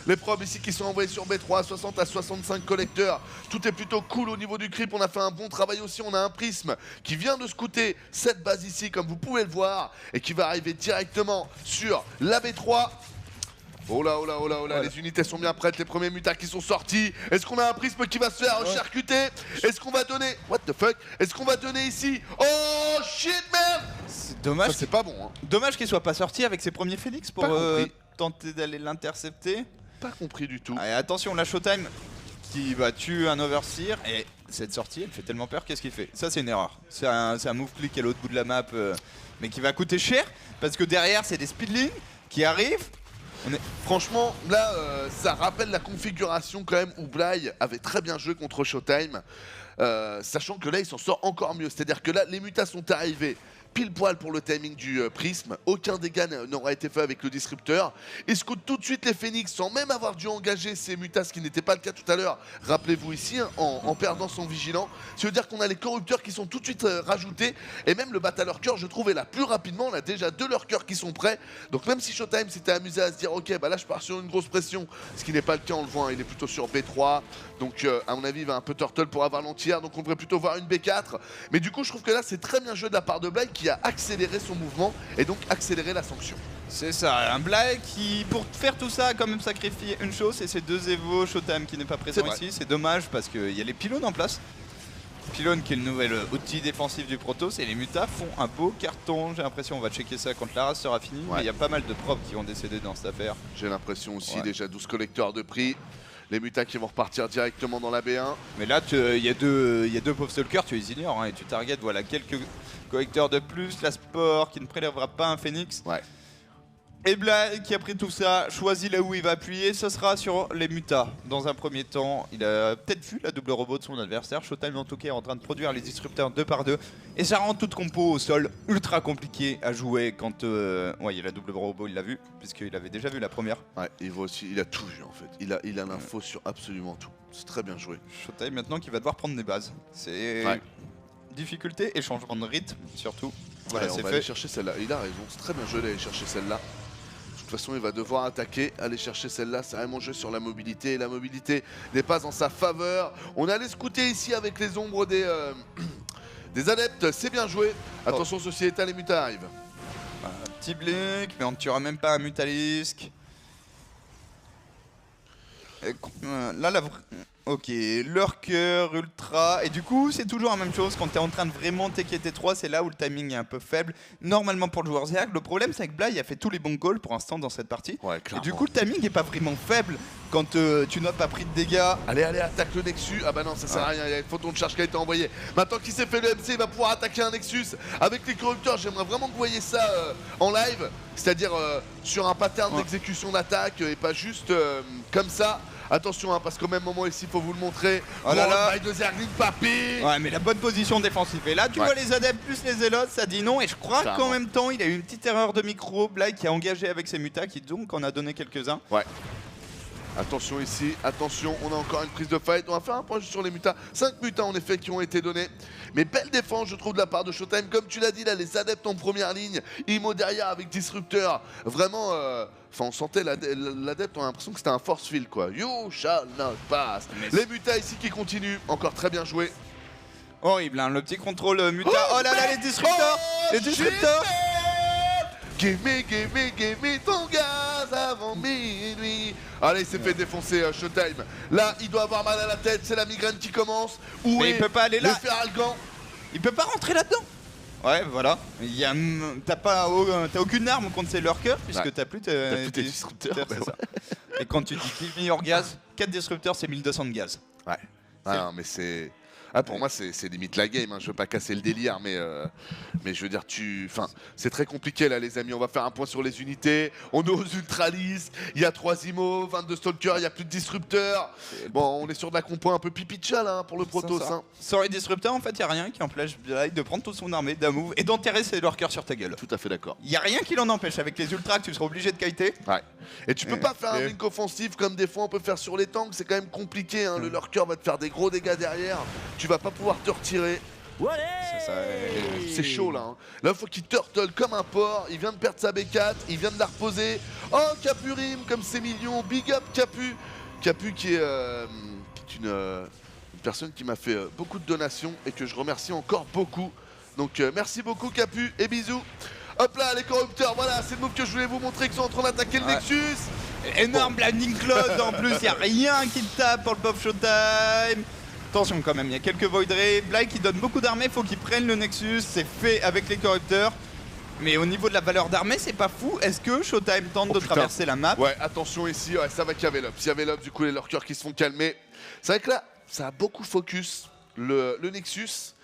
Les probes ici qui sont envoyés sur B3, 60 à 65 collecteurs. Tout est plutôt cool au niveau du creep. On a fait un bon travail aussi. On a un prisme qui vient de scouter cette base ici, comme vous pouvez le voir, et qui va arriver directement sur la B3. Oh là, les unités sont bien prêtes, les premiers mutas qui sont sortis. Est-ce qu'on a un prisme qui va se faire charcuter? Est-ce qu'on va donner... What the fuck? Est-ce qu'on va donner ici... Oh shit man! C'est dommage. Ça c'est pas bon. Hein. Dommage qu'il soit pas sorti avec ses premiers Phoenix pour tenter d'aller l'intercepter. Pas compris du tout. Allez, attention, la Showtime qui va tuer un Overseer. Et cette sortie, elle fait tellement peur, qu'est-ce qu'il fait? Ça c'est une erreur. C'est un move click à l'autre bout de la map, mais qui va coûter cher. Parce que derrière, c'est des speedlings qui arrivent. Franchement, là, ça rappelle la configuration quand même où Bly avait très bien joué contre Showtime, sachant que là, il s'en sort encore mieux. C'est-à-dire que là, les mutas sont arrivés pile poil pour le timing du prisme. Aucun dégât n'aura été fait avec le disrupteur. Il scoute tout de suite les phoenix sans même avoir dû engager ses mutas, ce qui n'était pas le cas tout à l'heure. Rappelez-vous ici, hein, en perdant son vigilant. Ça veut dire qu'on a les corrupteurs qui sont tout de suite rajoutés. Et même le battre à leur cœur, je trouve, est là plus rapidement. On a déjà 2 leurs cœurs qui sont prêts. Donc même si Showtime s'était amusé à se dire ok, bah là je pars sur une grosse pression, ce qui n'est pas le cas, on le voit, hein, il est plutôt sur B3. Donc à mon avis, il va un peu turtle pour avoir l'entière. Donc on devrait plutôt voir une B4. Mais du coup, je trouve que là, c'est très bien joué de la part de Bly qui a accéléré son mouvement et donc accéléré la sanction. C'est ça, un Bly qui, pour faire tout ça, a quand même sacrifié une chose, c'est ces 2 Evo Showtime qui n'est pas présent ici. C'est dommage parce qu'il y a les pylônes en place. Pylone qui est le nouvel outil défensif du Protoss et les mutas font un beau carton. J'ai l'impression, on va checker ça quand la race sera finie, mais il y a pas mal de profs qui vont décéder dans cette affaire. J'ai l'impression aussi, déjà 12 collecteurs de prix. Les mutas qui vont repartir directement dans la B1. Mais là, il y a deux pauvres stalkers, tu les ignores, hein, et tu targetes voilà, quelques collecteurs de plus, la Sport qui ne prélèvera pas un Phoenix. Ouais. Et Bla qui a pris tout ça, choisit là où il va appuyer, ce sera sur les mutas. Dans un premier temps, il a peut-être vu la double robot de son adversaire. Showtime en tout cas est en train de produire les disrupteurs 2 par 2. Et ça rend toute compo au sol ultra compliqué à jouer quand... Ouais, il y a la double robot, il l'a vu, puisqu'il avait déjà vu la première. Ouais, il voit aussi, il a tout vu en fait. Il a l'info sur absolument tout. C'est très bien joué. Showtime maintenant qui va devoir prendre des bases. C'est... Difficulté et changement de rythme surtout. Voilà, on va aller chercher celle-là. Il a raison, c'est très bien joué d'aller chercher celle-là. De toute façon, il va devoir attaquer, aller chercher celle-là. C'est vraiment joué sur la mobilité. Et la mobilité n'est pas en sa faveur. On est allé scouter ici avec les ombres des adeptes. C'est bien joué. Attention, ceci état, les mutas arrivent. Un petit blink, mais on ne tuera même pas un mutalisque. Là, ok, lurker, ultra, et du coup c'est toujours la même chose quand t'es en train de vraiment t'équer T3, c'est là où le timing est un peu faible. Normalement pour le joueur Zerg, le problème c'est que Bly a fait tous les bons calls pour l'instant dans cette partie. Ouais, et du coup le timing est pas vraiment faible quand tu n'as pas pris de dégâts. Allez, attaque le Nexus. Ah bah non, ça sert à rien, il y a une photon de charge qui a été envoyée. Maintenant qu'il s'est fait le MC, il va pouvoir attaquer un Nexus avec les corrupteurs. J'aimerais vraiment que vous voyez ça en live, c'est-à-dire sur un pattern d'exécution d'attaque et pas juste comme ça. Attention, hein, parce qu'au même moment ici, il faut vous le montrer. Oh là là, de Zerglin, papy. Ouais, mais la bonne position défensive. Et là, tu vois les adeptes plus les zélotes, ça dit non. Et je crois qu'en même temps, il a eu une petite erreur de micro. Bly qui a engagé avec ses mutas, qui donc en a donné quelques-uns. Ouais. Attention ici, attention, on a encore une prise de fight. On va faire un point sur les mutas. 5 mutas en effet qui ont été donnés. Mais belle défense, je trouve, de la part de Showtime. Comme tu l'as dit, là, les adeptes en première ligne. Imo derrière avec Disrupteur. Vraiment, on sentait l'adepte, on a l'impression que c'était un force field, quoi. You shall not pass. Les mutas ici qui continuent. Encore très bien joué. Horrible, hein, le petit contrôle muta. Oh là là, les Disrupteurs. Les Disrupteurs. Give me ton gaz avant minuit. Allez, il s'est fait défoncer Showtime. Là, il doit avoir mal à la tête, c'est la migraine qui commence. Où est il peut pas aller là. le Feralgan? Il peut pas rentrer là-dedans. Ouais, voilà. T'as aucune arme contre ces lurkers puisque t'as plus tes disrupteurs. Et quand tu dis give me your gaz, 4 disrupteurs c'est 1200 de gaz. Ouais. Ah non, mais c'est... Ah, pour moi, c'est limite la game, hein. Je veux pas casser le délire, mais je veux dire, c'est très compliqué là, les amis. On va faire un point sur les unités. On est aux ultralistes, il y a 3 IMO, 22 stalkers, il y a plus de disrupteurs. Bon, on est sur de la compo un peu pipicha là, pour le Protoss. Hein. Sur les disrupteurs, en fait, il y a rien qui empêche Bly de prendre toute son armée d'un move et d'enterrer ses lurkers sur ta gueule. Tout à fait d'accord. Il y a rien qui l'en empêche. Avec les ultras, tu seras obligé de kiter. Ouais. Et tu peux pas faire un link offensif comme des fois on peut faire sur les tanks. C'est quand même compliqué. Hein. Le lurker va te faire des gros dégâts derrière. Tu vas pas pouvoir te retirer. C'est chaud là. Hein. Là, il faut qu'il turtle comme un porc. Il vient de perdre sa B4. Il vient de la reposer. Oh, Capu rime comme c'est mignon. Big up Capu. Capu qui est une personne qui m'a fait beaucoup de donations et que je remercie encore beaucoup. Donc merci beaucoup Capu et bisous. Hop là, les corrupteurs, voilà, c'est le move que je voulais vous montrer, qu'ils sont en train d'attaquer le Nexus. Énorme blinding close en plus, il n'y a rien qui tape pour le pauvre Showtime. Attention quand même, il y a quelques Void Ray. Bly qui donne beaucoup d'armées, il faut qu'il prenne le Nexus, c'est fait avec les corrupteurs. Mais au niveau de la valeur d'armée, c'est pas fou. Est-ce que Showtime tente de traverser la map? Ouais, attention ici, ça va qu'il y avait l'up. S'il y avait l'up, du coup, les lurkers qui se font calmer. C'est vrai que là, ça a beaucoup focus le Nexus,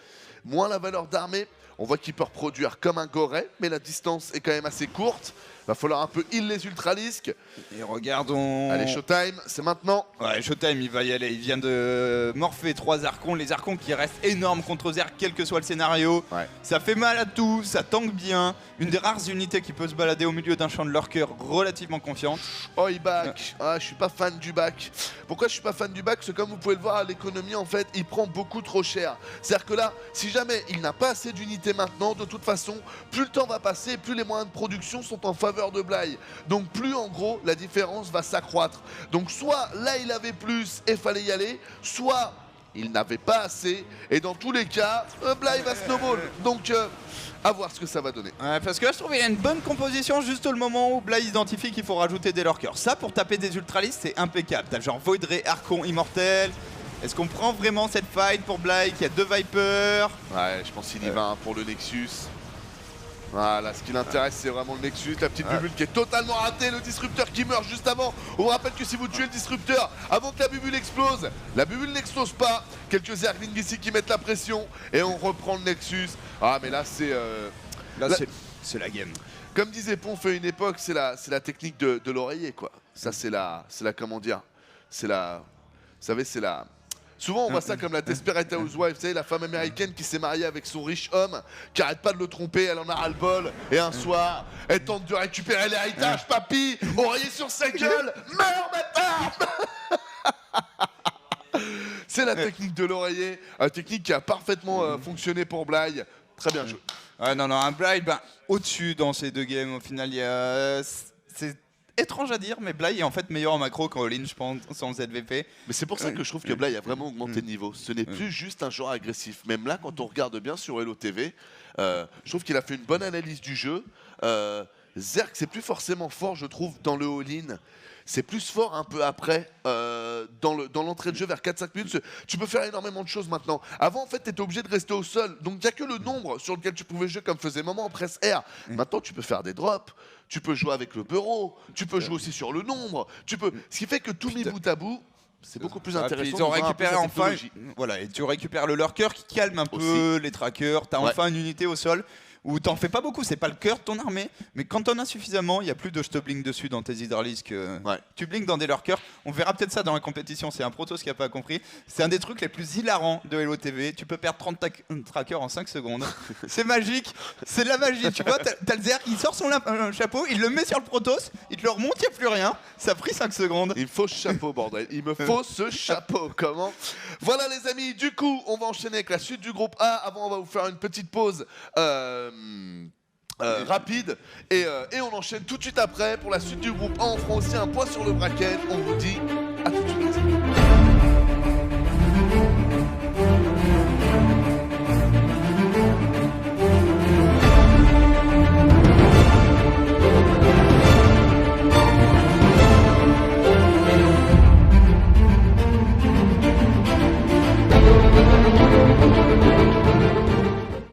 moins la valeur d'armée. On voit qu'il peut reproduire comme un Goret, mais la distance est quand même assez courte. Va falloir un peu heal les ultralisques. Et regardons... Allez, Showtime, c'est maintenant. Ouais, Showtime, il va y aller. Il vient de morpher 3 archons. Les archons qui restent énormes contre Zerg, quel que soit le scénario. Ouais. Ça fait mal à tout, ça tank bien. Une des rares unités qui peut se balader au milieu d'un champ de lurker relativement confiante. Oh, il back. Ah, je suis pas fan du back. Pourquoi je suis pas fan du back? Parce que comme vous pouvez le voir, l'économie, en fait, il prend beaucoup trop cher. C'est-à-dire que là, si jamais il n'a pas assez d'unités maintenant, de toute façon, plus le temps va passer, plus les moyens de production sont en faveur de Bly. Donc plus en gros la différence va s'accroître. Donc soit là il avait plus et fallait y aller, soit il n'avait pas assez et dans tous les cas Bly va snowball. Donc à voir ce que ça va donner. Ouais, parce que là je trouve qu'il y a une bonne composition juste au moment où Bly identifie qu'il faut rajouter des lurkers. Ça pour taper des ultralistes c'est impeccable. T'as genre Void Ray, Archon, Immortel. Est-ce qu'on prend vraiment cette fight pour Blyke? Il y a 2 Vipers. Ouais, je pense qu'il y va pour le Nexus. Voilà, ce qui l'intéresse, c'est vraiment le Nexus, la petite bubule qui est totalement ratée, le disrupteur qui meurt juste avant. On vous rappelle que si vous tuez le disrupteur avant que la bubule explose, la bubule n'explose pas. Quelques Zerglings ici qui mettent la pression et on reprend le Nexus. Ah, mais là, c'est... c'est la game. Comme disait Ponf à une époque, c'est la technique de l'oreiller, quoi. Ça, c'est la... Comment dire? C'est la... Vous savez, c'est la... Souvent, on voit ça comme la Desperate Housewife, vous savez, la femme américaine qui s'est mariée avec son riche homme, qui arrête pas de le tromper, elle en a ras-le-bol, et un soir, elle tente de récupérer l'héritage, papy, oreiller sur sa gueule, meurs, bâtard. C'est la technique de l'oreiller, une technique qui a parfaitement fonctionné pour Bly. Très bien joué. Non, un Bly, au-dessus dans ces 2 games, au final, c'est étrange à dire, mais Bly est en fait meilleur en macro qu'en all-in, je pense, sans ZVP. Mais c'est pour ça que je trouve que Bly a vraiment augmenté de niveau. Ce n'est plus juste un joueur agressif. Même là, quand on regarde bien sur Hello TV, je trouve qu'il a fait une bonne analyse du jeu. Zerg, c'est plus forcément fort, je trouve, dans le all-in. C'est plus fort un peu après, dans l'entrée de jeu vers 4-5 minutes. Tu peux faire énormément de choses maintenant. Avant, en fait, tu étais obligé de rester au sol. Donc, il n'y a que le nombre sur lequel tu pouvais jouer comme faisait Moment en presse R. Maintenant, tu peux faire des drops. Tu peux jouer avec le bureau. Tu peux jouer aussi sur le nombre. Ce qui fait que tout mis bout à bout, c'est beaucoup plus intéressant. Ils ont récupéré enfin, voilà, et tu récupères le lurker qui calme un peu les trackers. Tu as enfin une unité au sol où t'en fais pas beaucoup, c'est pas le cœur de ton armée, mais quand t'en as suffisamment, il y a plus de je te blink dessus dans tes hydralisques. Tu blinks dans des lurkers. On verra peut-être ça dans la compétition, c'est un proto ce qui a pas compris. C'est un des trucs les plus hilarants de Hello TV. Tu peux perdre 30 trackers en 5 secondes. C'est magique, c'est de la magie. Tu vois, t'as le Zerg, il sort son chapeau, il le met sur le Protoss, il te le remonte, il n'y a plus rien. Ça a pris 5 secondes. Il me faut ce chapeau, bordel. Il me faut ce chapeau. Comment? Voilà les amis, du coup, on va enchaîner avec la suite du groupe A. Avant, on va vous faire une petite pause. Rapide et on enchaîne tout de suite après pour la suite du groupe A. On fera aussi un point sur le bracket. On vous dit